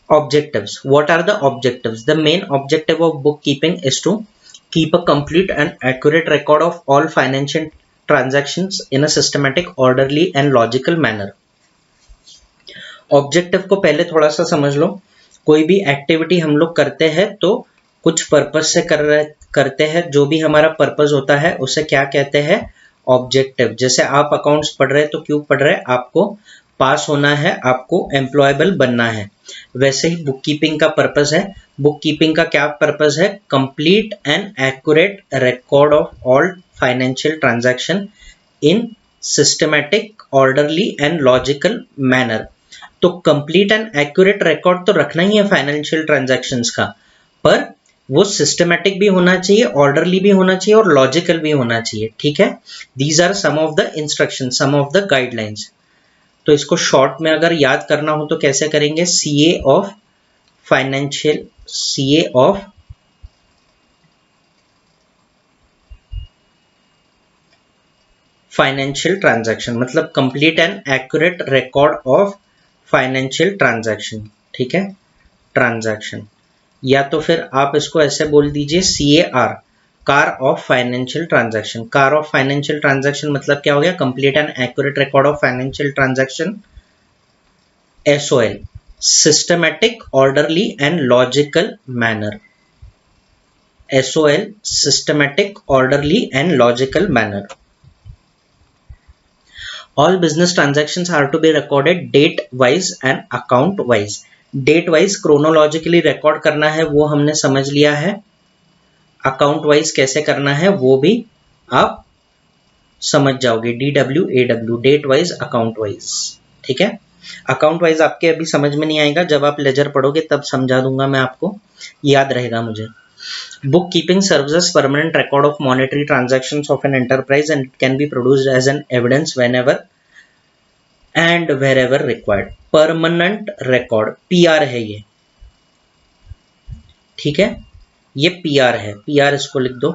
Objectives, what are the objectives? The main objective of bookkeeping is to keep a complete and accurate record of all financial transactions in a systematic, orderly and logical manner। Objective को पहले थोड़ा सा समझ लो। कोई भी एक्टिविटी हम लोग करते हैं तो कुछ पर्पज से करते हैं, जो भी हमारा पर्पज होता है उसे क्या कहते हैं? ऑब्जेक्टिव। जैसे आप अकाउंट्स पढ़ रहे हैं तो क्यों पढ़ रहे हैं? आपको पास होना है, आपको एम्प्लॉयबल बनना है। वैसे ही बुक कीपिंग का पर्पज है। बुक कीपिंग का क्या पर्पज है? Complete and accurate record of all financial transaction in systematic, orderly and logical manner. तो कंप्लीट एंड एक्यूरेट रिकॉर्ड तो रखना ही है फाइनेंशियल ट्रांजैक्शंस का, पर वो सिस्टमैटिक भी होना चाहिए, ऑर्डरली भी होना चाहिए और लॉजिकल भी होना चाहिए। ठीक है, these are some of the instruction, some of the guidelines. तो इसको शॉर्ट में अगर याद करना हो तो कैसे करेंगे? CA of financial, CA of financial transaction, मतलब complete and accurate record of financial transaction. ठीक है, ट्रांजैक्शन, या तो फिर आप इसको ऐसे बोल दीजिए CAR, car of financial transaction. Car of financial transaction मतलब क्या हो गया? Complete and accurate record of financial transaction. SOL, systematic, orderly and logical manner. SOL, systematic, orderly and logical manner. All business transactions are to be recorded date wise and account wise। Date wise chronologically record करना है, वो हमने समझ लिया है। Account wise कैसे करना है वो भी आप समझ जाओगे, DWAW, date wise, account wise. ठीक है, अकाउंट वाइज आपके अभी समझ में नहीं आएगा, जब आप लेजर पढ़ोगे तब समझा दूंगा मैं आपको, याद रहेगा मुझे। Book keeping serves as permanent record of monetary transactions of an enterprise and it can be produced as an evidence whenever and wherever required. Permanent record, PR है ये, ठीक है, ये पीआर है, पीआर इसको लिख दो।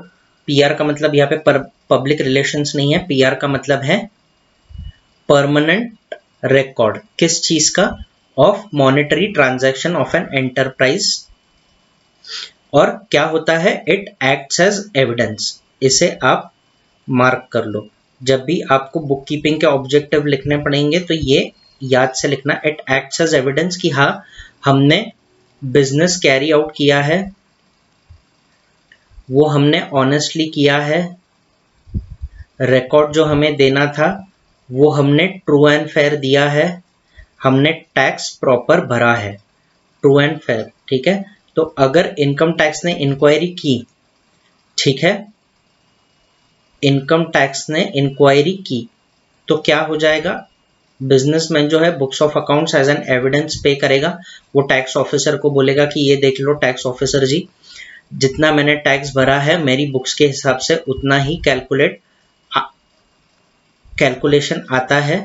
पीआर का मतलब यहाँ पे पब्लिक रिलेशंस नहीं है, पीआर का मतलब है परमानेंट रिकॉर्ड। किस चीज का? Of monetary transaction of an enterprise. और क्या होता है? It acts as evidence. इसे आप मार्क कर लो, जब भी आपको बुक कीपिंग के ऑब्जेक्टिव लिखने पड़ेंगे तो ये याद से लिखना, इट एक्ट्स एज एविडेंस कि हाँ हमने बिजनेस कैरी आउट किया है, वो हमने ऑनेस्टली किया है, रिकॉर्ड जो हमें देना था वो हमने ट्रू एंड फेयर दिया है, हमने टैक्स प्रॉपर भरा है, ट्रू एंड फेयर, ठीक है। तो अगर इनकम टैक्स ने इंक्वायरी की, ठीक है, इनकम टैक्स ने इंक्वायरी की तो क्या हो जाएगा? बिजनेसमैन जो है books of accounts as an evidence पे करेगा। वो टैक्स ऑफिसर को बोलेगा कि ये देख लो टैक्स ऑफिसर जी, जितना मैंने टैक्स भरा है मेरी बुक्स के हिसाब से उतना ही कैलकुलेशन आता है,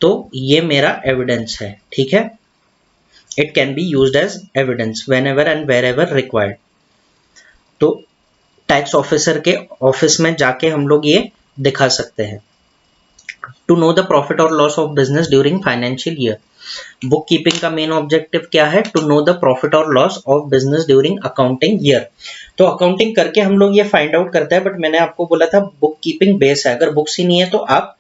तो ये मेरा एविडेंस है, ठीक है। It can be used as evidence whenever and wherever required. तो टैक्स ऑफिसर के ऑफिस में जाके हम लोग ये दिखा सकते हैं। टू नो द प्रॉफिट और loss of business during financial year. Book keeping का मेन ऑब्जेक्टिव क्या है? टू नो द प्रॉफिट और loss of business during accounting year. तो अकाउंटिंग करके हम लोग ये फाइंड आउट करते हैं, बट मैंने आपको बोला था बुक कीपिंग बेस है, अगर बुक्स ही नहीं है तो आप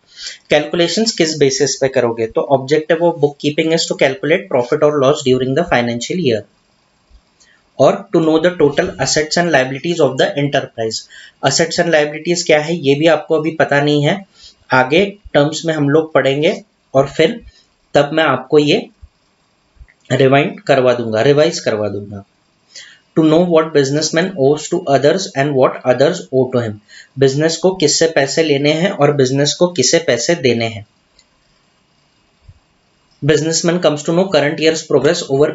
कैलकुलेशंस किस बेसिस पे करोगे? तो objective of book keeping is to calculate profit और loss during the financial year, और to know the total assets and liabilities of the enterprise. Assets and liabilities क्या है ये भी आपको अभी पता नहीं है, आगे टर्म्स में हम लोग पढ़ेंगे और फिर तब मैं आपको ये रिवाइंड करवा दूंगा, रिवाइज करवा दूंगा। To know what businessman owes to others and what others owe to him. Business को किससे पैसे लेने हैं और बिजनेस को किससे पैसे देने हैं। Businessman comes to know current year's progress over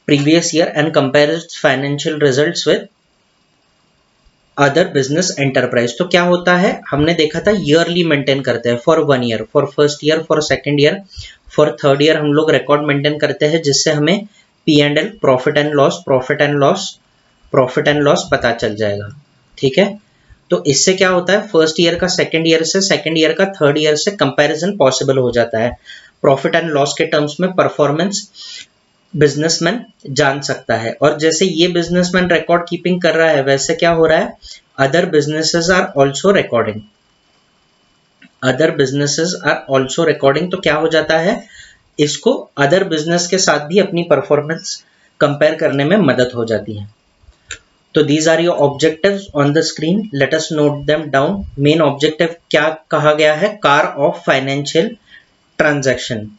previous year and compares financial results with other business enterprise. तो क्या होता है? हमने देखा था ईयरली मेंटेन करते हैं, for 1 year, for first year, for second year, for third year हम लोग रिकॉर्ड मेंटेन करते हैं, जिससे हमें P and L, profit and loss, profit and loss पता चल जाएगा, ठीक है। तो इससे क्या होता है? फर्स्ट ईयर का सेकेंड ईयर से, सेकेंड ईयर का थर्ड ईयर से कंपैरिजन पॉसिबल हो जाता है। प्रॉफिट एंड लॉस के टर्म्स में परफॉर्मेंस बिजनेसमैन जान सकता है। और जैसे ये बिजनेसमैन रिकॉर्ड कीपिंग कर रहा है, वैसे क्या हो रहा है? Other businesses are also recording, other businesses are also recording. तो क्या हो जाता है? इसको अदर बिजनेस के साथ भी अपनी परफॉर्मेंस कंपेयर करने में मदद हो जाती है। तो these are your objectives on the screen, let us note them down. Main objective क्या कहा गया है? कार ऑफ फाइनेंशियल ट्रांजैक्शन,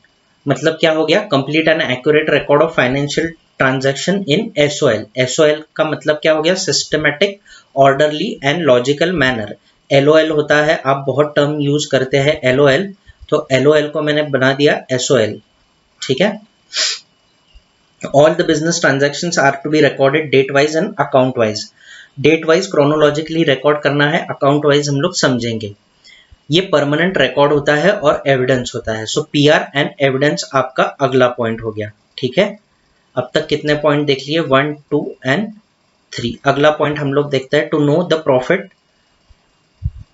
मतलब क्या हो गया? Complete and accurate record of financial transaction in SOL. SOL का मतलब क्या हो गया? Systematic, orderly and logical manner. LOL होता है, आप बहुत टर्म यूज करते हैं एलओएल, तो एलओएल को मैंने बना दिया एसओएल, ठीक है। All the business transactions are to be recorded date wise and account wise. Date wise chronologically record करना है, अकाउंट वाइज हम लोग समझेंगे। ये परमानेंट रिकॉर्ड होता है और एविडेंस होता है। सो पीआर एंड एविडेंस आपका अगला पॉइंट हो गया, ठीक है। अब तक कितने पॉइंट देख लिए? 1, 2 एंड 3। अगला पॉइंट हम लोग देखते हैं, टू नो द प्रॉफिट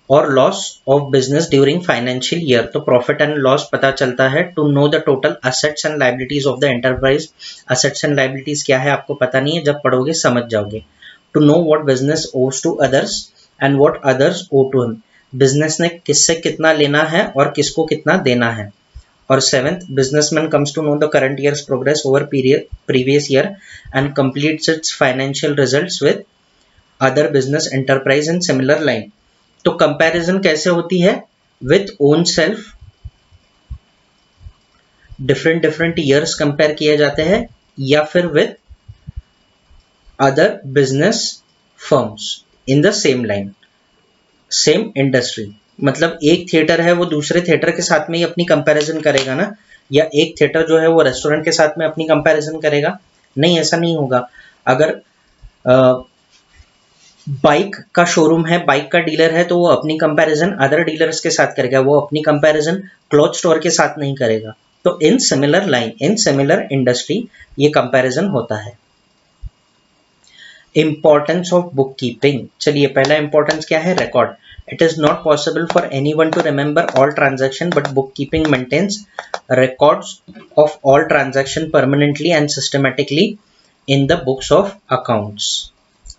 और loss of business during financial year. तो प्रॉफिट एंड लॉस पता चलता है। To know the total assets and liabilities of the enterprise. Assets and liabilities क्या है आपको पता नहीं है, जब पढ़ोगे समझ जाओगे। To know what business owes to others and what others owe to him. Business ने किससे कितना लेना है और किसको कितना देना है। और 7th, businessman comes to know the current year's progress over previous year and completes its financial results with other business enterprise in similar line. तो कंपैरिजन कैसे होती है? With own self, different years compare किए जाते हैं, या फिर with other business firms in the same line, same industry. मतलब एक थिएटर है वो दूसरे थिएटर के साथ में ही अपनी कंपैरिजन करेगा ना, या एक थिएटर जो है वो रेस्टोरेंट के साथ में अपनी कंपैरिजन करेगा? नहीं, ऐसा नहीं होगा। अगर बाइक का शोरूम है, बाइक का डीलर है, तो वो अपनी कंपैरिजन अदर डीलर्स के साथ करेगा, वो अपनी कंपैरिजन क्लॉथ स्टोर के साथ नहीं करेगा। तो इन similar line, in similar industry ये कंपैरिजन होता है। इंपॉर्टेंस ऑफ बुक कीपिंग, चलिए पहला इंपॉर्टेंस क्या है, record. It is not possible for anyone to remember all transaction but book keeping maintains records of all transaction permanently and systematically in the books of accounts।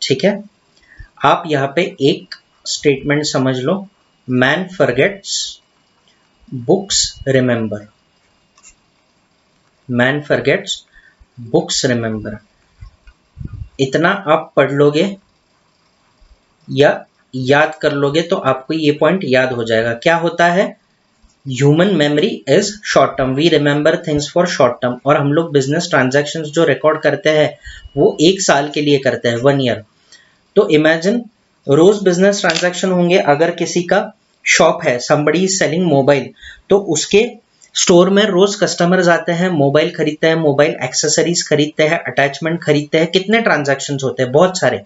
ठीक है, आप यहाँ पे एक स्टेटमेंट समझ लो, man forgets books remember, man forgets books remember. इतना आप पढ़ लोगे या याद कर लोगे तो आपको ये पॉइंट याद हो जाएगा। क्या होता है, human memory is short term, we remember things for short term. और हम लोग बिजनेस ट्रांजैक्शंस जो रिकॉर्ड करते हैं वो 1 साल के लिए करते हैं, 1 ईयर। तो इमेजिन रोज बिजनेस ट्रांजैक्शन होंगे, अगर किसी का शॉप है, somebody is selling मोबाइल, तो उसके स्टोर में रोज कस्टमर्स आते हैं, मोबाइल खरीदते हैं, मोबाइल एक्सेसरीज खरीदते हैं, अटैचमेंट खरीदते हैं, कितने ट्रांजैक्शंस होते हैं, बहुत सारे।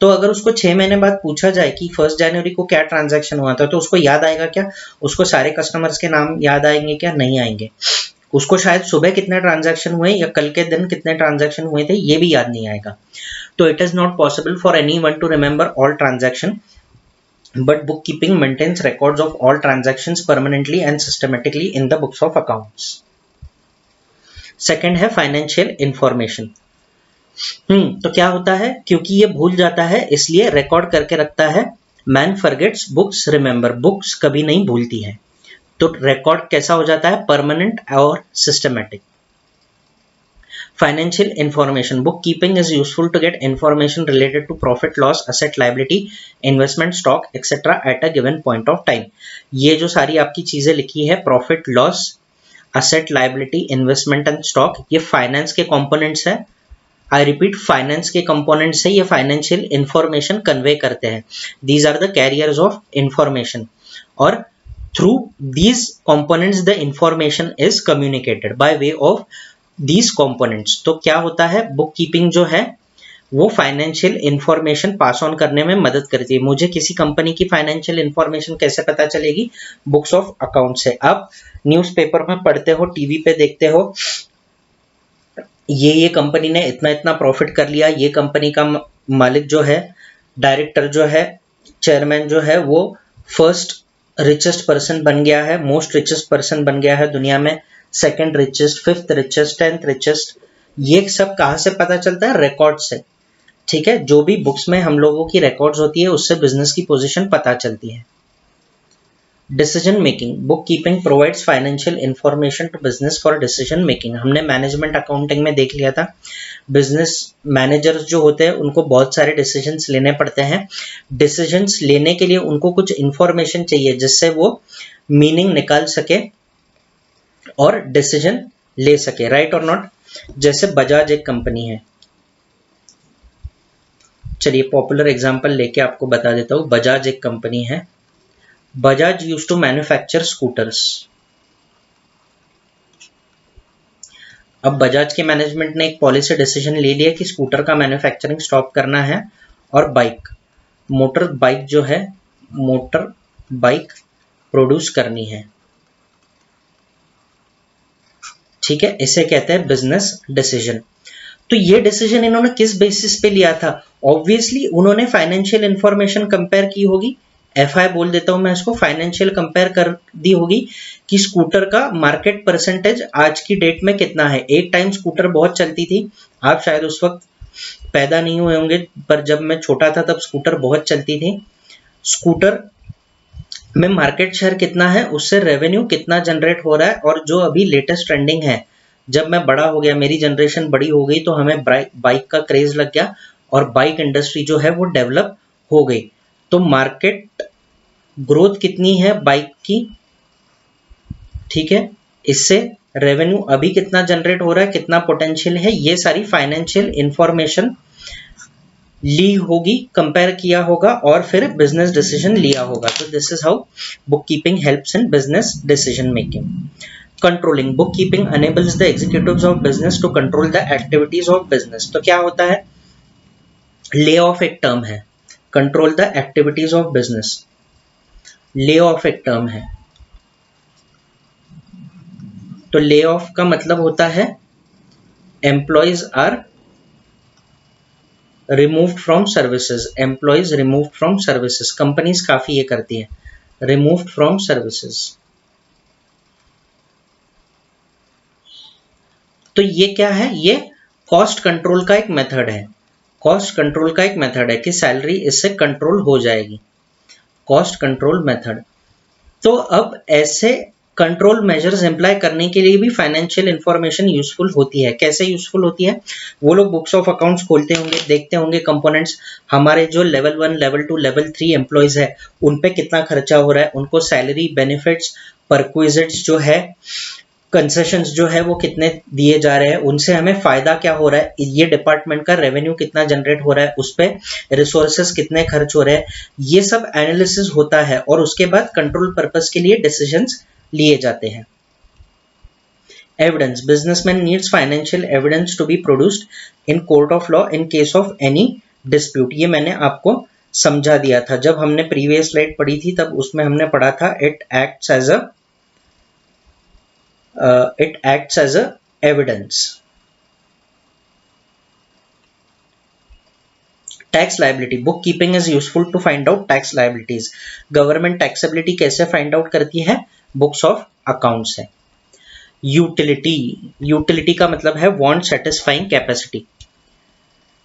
तो अगर उसको 6 महीने बाद पूछा जाए कि 1 जनवरी को क्या ट्रांजैक्शन हुआ था, तो उसको याद आएगा क्या? उसको सारे कस्टमर्स के नाम याद आएंगे क्या? नहीं आएंगे। उसको शायद सुबह कितने ट्रांजैक्शन हुए या कल के दिन कितने ट्रांजैक्शन हुए थे ये भी याद नहीं आएगा। तो it is not possible for anyone to remember all transaction but bookkeeping maintains records of all transactions permanently and systematically in the books of accounts। Second है फाइनेंशियल इंफॉर्मेशन। तो क्या होता है, क्योंकि ये भूल जाता है इसलिए रिकॉर्ड करके रखता है। Man forgets books remember, books कभी नहीं भूलती है। तो रिकॉर्ड कैसा हो जाता है, परमानेंट और systematic. Financial information, bookkeeping is useful to get information related to profit loss, asset liability, investment stock etc at a given point of time। ये जो सारी आपकी चीजें लिखी है, profit loss, asset liability, investment and stock, ये finance के components है। आई रिपीट, फाइनेंस के कंपोनेंट्स है, ये फाइनेंशियल इंफॉर्मेशन कन्वे करते हैं। These are the carriers of information, और through these components the information is communicated by way of these components. तो क्या होता है, बुक कीपिंग जो है वो फाइनेंशियल इंफॉर्मेशन पास ऑन करने में मदद करती है। मुझे किसी कंपनी की फाइनेंशियल इंफॉर्मेशन कैसे पता चलेगी, बुक्स ऑफ अकाउंट से। आप न्यूज़पेपर में पढ़ते हो, टीवी पे देखते हो, ये कंपनी ने इतना इतना प्रॉफिट कर लिया, ये कंपनी का मालिक जो है, डायरेक्टर जो है, चेयरमैन जो है, वो फर्स्ट रिचेस्ट पर्सन बन गया है, मोस्ट रिचेस्ट पर्सन बन गया है दुनिया में, second richest, 5th richest, 10th richest. ये सब कहाँ से पता चलता है, रिकॉर्ड से। ठीक है, जो भी बुक्स में हम लोगों की रिकॉर्ड्स होती है उससे बिजनेस की पोजीशन पता चलती है। Decision making, book keeping provides financial information to business for decision making. हमने मैनेजमेंट अकाउंटिंग में देख लिया था, बिजनेस मैनेजर्स जो होते हैं उनको बहुत सारे डिसीजंस लेने पड़ते हैं। डिसीजंस लेने के लिए उनको कुछ इंफॉर्मेशन चाहिए जिससे वो मीनिंग निकाल सके और डिसीजन ले सके, राइट और नॉट। जैसे बजाज एक कंपनी है, चलिए पॉपुलर एग्जांपल लेके आपको बता देता हूं। बजाज एक कंपनी है, Bajaj used to manufacture scooters. अब बजाज के मैनेजमेंट ने एक पॉलिसी डिसीजन ले लिया कि स्कूटर का मैन्युफैक्चरिंग स्टॉप करना है और बाइक, मोटर बाइक जो है, मोटर बाइक प्रोड्यूस करनी है। ठीक है, इसे कहते हैं बिजनेस डिसीजन। तो ये डिसीजन इन्होंने किस बेसिस पे लिया था, ऑब्वियसली उन्होंने फाइनेंशियल इंफॉर्मेशन कंपेयर की होगी। एफआई बोल देता हूं मैं इसको, फाइनेंशियल कंपेयर कर दी होगी कि स्कूटर का मार्केट परसेंटेज आज की डेट में कितना है। एक टाइम स्कूटर बहुत चलती थी, आप शायद उस वक्त पैदा नहीं हुए होंगे, पर जब मैं छोटा था तब स्कूटर बहुत चलती थी। स्कूटर में मार्केट शेयर कितना है, उससे रेवेन्यू कितना जनरेट हो रहा है। और जो अभी लेटेस्ट ट्रेंडिंग है, जब मैं बड़ा हो गया, मेरी जनरेशन बड़ी हो गई, तो हमें बाइक का क्रेज लग गया और बाइक इंडस्ट्री जो है वो डेवलप हो गई। तो मार्केट ग्रोथ कितनी है बाइक की, ठीक है, इससे रेवेन्यू अभी कितना जनरेट हो रहा है, कितना पोटेंशियल है, ये सारी फाइनेंशियल इंफॉर्मेशन ली होगी, कंपेयर किया होगा और फिर बिजनेस डिसीजन लिया होगा। तो this is how book keeping helps in business decision making. Controlling, book keeping enables the executives of business to control the activities of business। तो क्या होता है, ले ऑफ एक टर्म है, control the activities of business. Lay off एक term है, तो ले ऑफ का मतलब होता है employees are removed from services, employees removed from services, companies काफी ये करती है, रिमूव्ड फ्रॉम सर्विसेज। तो ये क्या है, ये कॉस्ट कंट्रोल का एक मेथड है, कॉस्ट कंट्रोल का एक मेथड है कि सैलरी इससे कंट्रोल हो जाएगी, कॉस्ट कंट्रोल मेथड। तो अब ऐसे कंट्रोल मेजर्स एम्प्लॉय करने के लिए भी फाइनेंशियल इंफॉर्मेशन यूजफुल होती है। कैसे यूजफुल होती है, वो लोग बुक्स ऑफ अकाउंट्स खोलते होंगे, देखते होंगे कंपोनेंट्स, हमारे जो लेवल 1, लेवल 2, लेवल 3 एम्प्लॉयज है उन पे कितना खर्चा हो रहा है, उनको सैलरी, बेनिफिट्स, परक्विजिट्स जो है, कंसेशंस जो है वो कितने दिए जा रहे हैं, उनसे हमें फायदा क्या हो रहा है, ये डिपार्टमेंट का रेवेन्यू कितना जनरेट हो रहा है, उस पर रिसोर्सेस कितने खर्च हो रहे हैं, ये सब एनालिसिस होता है और उसके बाद कंट्रोल पर्पस के लिए डिसीजंस लिए जाते हैं। Evidence, businessman needs financial evidence to be produced in court of law in case of any dispute. ये मैंने आपको समझा दिया था जब हमने प्रीवियस स्लाइड पढ़ी थी, तब उसमें हमने पढ़ा था it acts as a evidence. Tax liability, book keeping is useful to find out tax liabilities. Government taxability कैसे फाइंड आउट करती है, बुक्स ऑफ अकाउंट्स है। यूटिलिटी, यूटिलिटी का मतलब है वांट सेटिस्फाइंग कैपेसिटी,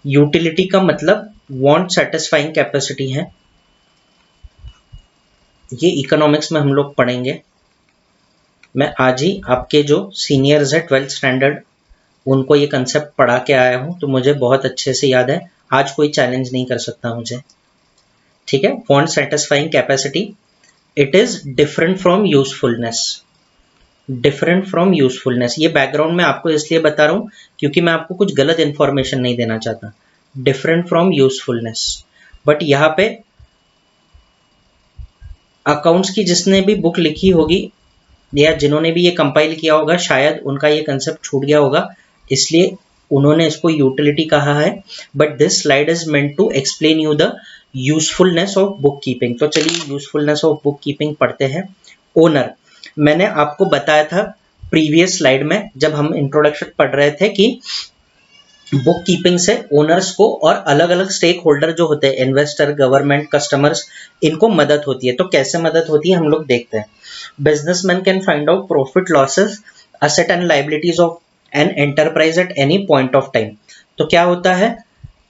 यूटिलिटी का मतलब वांट सेटिस्फाइंग कैपेसिटी है। ये इकोनॉमिक्स में हम लोग पढ़ेंगे। मैं आज ही आपके जो सीनियर्स है 12th स्टैंडर्ड, उनको ये कंसेप्ट पढ़ा के आया हूं, तो मुझे बहुत अच्छे से याद है, आज कोई चैलेंज नहीं कर सकता मुझे, ठीक है। Want satisfying capacity, it is different from usefulness, different from usefulness. ये बैकग्राउंड में आपको इसलिए बता रहा हूं क्योंकि मैं आपको कुछ गलत इंफॉर्मेशन नहीं देना चाहता। डिफरेंट फ्रॉम यूजफुलनेस, बट यहाँ पे अकाउंट्स की जिसने भी बुक लिखी होगी या जिन्होंने भी ये कंपाइल किया होगा, शायद उनका ये कंसेप्ट छूट गया होगा, इसलिए उन्होंने इसको यूटिलिटी कहा है। But this slide is meant to explain you the usefulness of book keeping. तो चलिए यूजफुलनेस ऑफ बुक कीपिंग पढ़ते हैं। ओनर, मैंने आपको बताया था प्रीवियस स्लाइड में जब हम इंट्रोडक्शन पढ़ रहे थे कि बुक कीपिंग से ओनर्स को और अलग अलग स्टेक होल्डर जो होते हैं, इन्वेस्टर, गवर्नमेंट, कस्टमर्स, इनको मदद होती है। तो कैसे मदद होती है हम लोग देखते हैं। Businessman can find out profit, losses, asset and liabilities of an enterprise at any point of time. तो क्या होता है,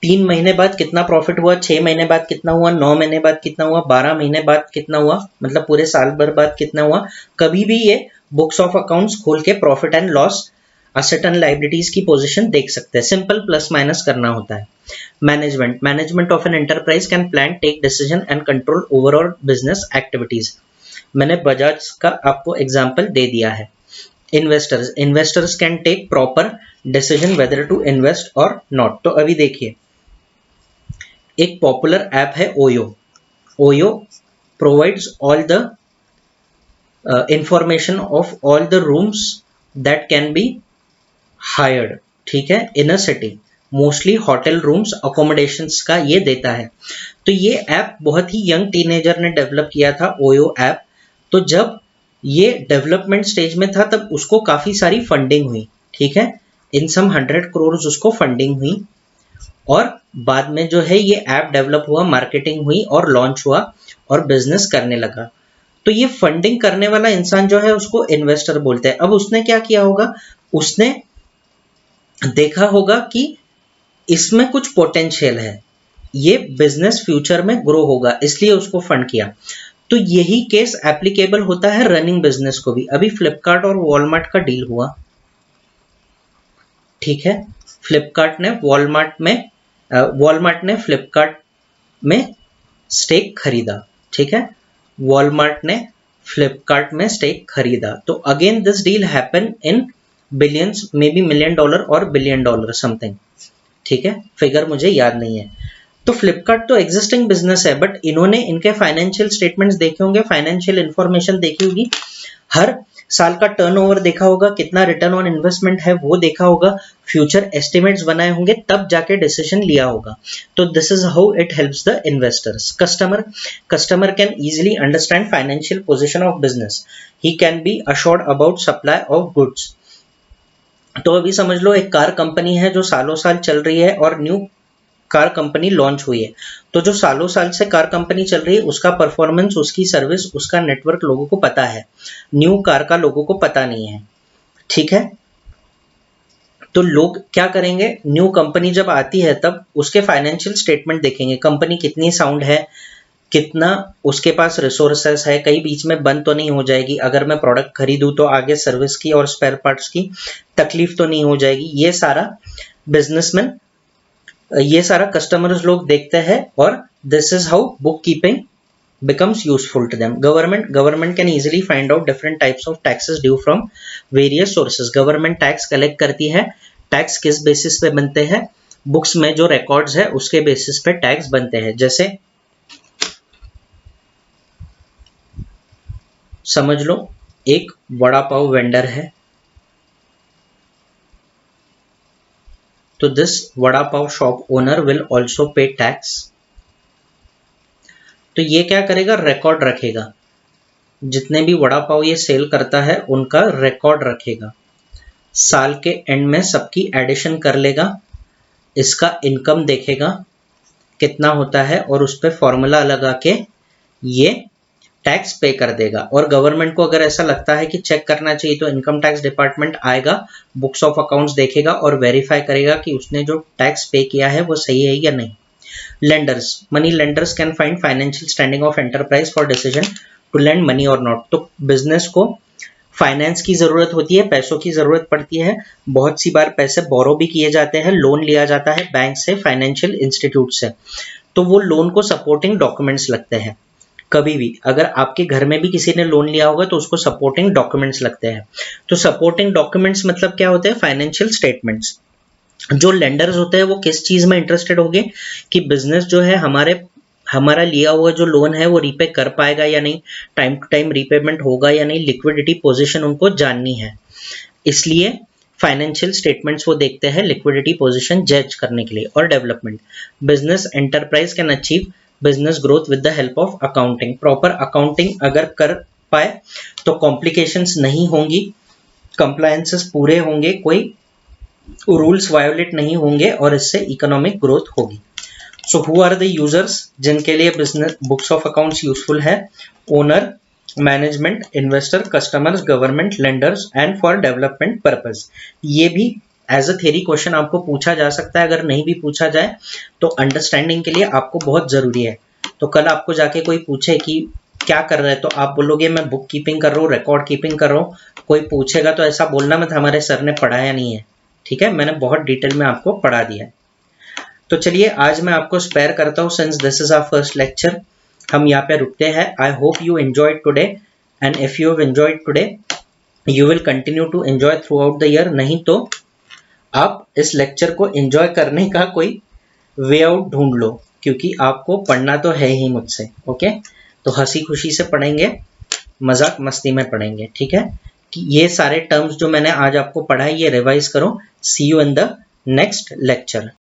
3 महीने बाद कितना प्रॉफिट हुआ, 6 महीने बाद कितना हुआ, 9 महीने बाद कितना हुआ, 12 महीने बाद कितना हुआ, मतलब पूरे साल भर बाद कितना हुआ, कभी भी ये बुक्स ऑफ अकाउंट्स खोल के profit and loss, asset and liabilities की पोजीशन देख सकते हैं। सिंपल प्लस माइनस करना होता है। Management, management of an enterprise can plan, take decision and control overall business activities. मैंने बजाज का आपको एग्जांपल दे दिया है। Investors, investors can take proper decision whether to invest और नॉट। तो अभी देखिए, एक पॉपुलर ऐप है OYO. OYO provides all the information of all the rooms that can be hired, ठीक है, in a city, mostly hotel rooms, accommodations का ये देता है। तो ये ऐप बहुत ही यंग टीनेजर ने डेवलप किया था, ओयो ऐप। तो जब ये डेवलपमेंट स्टेज में था तब उसको काफी सारी फंडिंग हुई, ठीक है, इन सम 100 करोड़ उसको फंडिंग हुई, और बाद में जो है ये ऐप डेवलप हुआ, मार्केटिंग हुई और लॉन्च हुआ और बिजनेस करने लगा। तो ये फंडिंग करने वाला इंसान जो है उसको इन्वेस्टर बोलते हैं। अब उसने क्या किया होगा, उसने देखा होगा कि इसमें कुछ पोटेंशियल है, ये बिजनेस फ्यूचर में ग्रो होगा, इसलिए उसको फंड किया। तो यही केस एप्लीकेबल होता है रनिंग बिजनेस को भी। अभी फ्लिपकार्ट और वॉलमार्ट का डील हुआ, ठीक है, फ्लिपकार्ट ने वॉलमार्ट ने फ्लिपकार्ट में स्टेक खरीदा, ठीक है, वॉलमार्ट ने फ्लिपकार्ट में स्टेक खरीदा। तो again this deal happen in billions, may be $1 million और $1 billion समथिंग, ठीक है, फिगर मुझे याद नहीं है। तो फ्लिपकार्ट तो एग्जिस्टिंग बिजनेस है, बट इन्होंने इनके फाइनेंशियल स्टेटमेंट्स देखे होंगे, फाइनेंशियल इंफॉर्मेशन देखी होगी, हर साल का टर्नओवर देखा होगा, कितना रिटर्न ऑन इन्वेस्टमेंट है वो देखा होगा, फ्यूचर एस्टिमेट्स बनाए होंगे, तब जाके डिसीजन लिया होगा। तो this is how it helps the investors. Customer can easily understand financial position of business, he can be assured about supply of goods. तो अभी समझ लो एक कार कंपनी है जो सालों साल चल रही है और न्यू कार कंपनी लॉन्च हुई है, तो जो सालों साल से कार कंपनी चल रही है उसका परफॉर्मेंस, उसकी सर्विस, उसका नेटवर्क लोगों को पता है, न्यू कार का लोगों को पता नहीं है, ठीक है। तो लोग क्या करेंगे, न्यू कंपनी जब आती है तब उसके फाइनेंशियल स्टेटमेंट देखेंगे, कंपनी कितनी साउंड है, कितना उसके पास रिसोर्सेस है, कहीं बीच में बंद तो नहीं हो जाएगी, अगर मैं प्रोडक्ट खरीदूं तो आगे सर्विस की और स्पेयर पार्ट्स की तकलीफ तो नहीं हो जाएगी। ये सारा बिजनेसमैन, ये सारा कस्टमर्स लोग देखते हैं और this is how book keeping becomes useful to them. Government can easily find out different types of taxes due from various sources. Government tax collect करती है, टैक्स किस बेसिस पे बनते हैं, बुक्स में जो रिकॉर्ड्स है उसके बेसिस पे टैक्स बनते हैं। जैसे समझ लो एक वड़ा पाव वेंडर है, तो this vada pav shop owner will also पे टैक्स। तो ये क्या करेगा, रिकॉर्ड रखेगा, जितने भी वड़ा पाव ये सेल करता है उनका रिकॉर्ड रखेगा, साल के एंड में सबकी एडिशन कर लेगा, इसका इनकम देखेगा कितना होता है और उस पर फॉर्मूला लगा के ये टैक्स पे कर देगा। और गवर्नमेंट को अगर ऐसा लगता है कि चेक करना चाहिए तो इनकम टैक्स डिपार्टमेंट आएगा, बुक्स ऑफ अकाउंट्स देखेगा और वेरीफाई करेगा कि उसने जो टैक्स पे किया है वो सही है या नहीं। Lenders, money lenders can find financial standing of enterprise for decision to lend money और नॉट। तो बिजनेस को फाइनेंस की जरूरत होती है, पैसों की जरूरत पड़ती है, बहुत सी बार पैसे बोरो भी किए जाते हैं, लोन लिया जाता है बैंक से, फाइनेंशियल इंस्टीट्यूट से, तो वो लोन को सपोर्टिंग डॉक्यूमेंट्स लगते हैं। कभी भी अगर आपके घर में भी किसी ने लोन लिया होगा तो उसको सपोर्टिंग डॉक्यूमेंट्स लगते हैं। तो सपोर्टिंग डॉक्यूमेंट्स मतलब क्या होते हैं, फाइनेंशियल स्टेटमेंट्स। जो लेंडर्स होते हैं वो किस चीज में इंटरेस्टेड होंगे कि बिजनेस जो है हमारा लिया हुआ जो लोन है वो रीपे कर पाएगा या नहीं, टाइम टू टाइम रीपेमेंट होगा या नहीं, लिक्विडिटी पोजीशन उनको जाननी है, इसलिए फाइनेंशियल स्टेटमेंट्स वो देखते हैं लिक्विडिटी पोजीशन जज करने के लिए। और development, business enterprise can achieve business growth with the help of accounting. Proper accounting अगर कर पाए तो कॉम्प्लिकेशंस नहीं होंगी, कंप्लायंसेस पूरे होंगे, कोई रूल्स वायोलेट नहीं होंगे और इससे इकोनॉमिक ग्रोथ होगी। So who are the users जिनके लिए business books of accounts useful है, owner, management, investor, customers, government, lenders and for development purpose. ये भी एज अ थ्योरी क्वेश्चन आपको पूछा जा सकता है, अगर नहीं भी पूछा जाए तो अंडरस्टैंडिंग के लिए आपको बहुत जरूरी है। तो कल आपको जाके कोई पूछे कि क्या कर रहे हैं तो आप बोलोगे मैं बुक कीपिंग कर रहा हूँ, रिकॉर्ड कीपिंग कर रहा हूँ, कोई पूछेगा तो ऐसा बोलना मत हमारे सर ने पढ़ाया नहीं है, ठीक है, मैंने बहुत डिटेल में आपको पढ़ा दिया है। तो चलिए आज मैं आपको स्पेयर करता हूँ, since this is our first lecture, हम यहाँ पे रुकते हैं। I hope you enjoyed today and if you have enjoyed today you will continue to enjoy throughout the year, नहीं तो आप इस लेक्चर को एंजॉय करने का कोई वे आउट ढूंढ लो, क्योंकि आपको पढ़ना तो है ही मुझसे, ओके। तो हंसी खुशी से पढ़ेंगे, मजाक मस्ती में पढ़ेंगे, ठीक है। कि ये सारे टर्म्स जो मैंने आज आपको पढ़ाए ये रिवाइज करो। See you in the next lecture.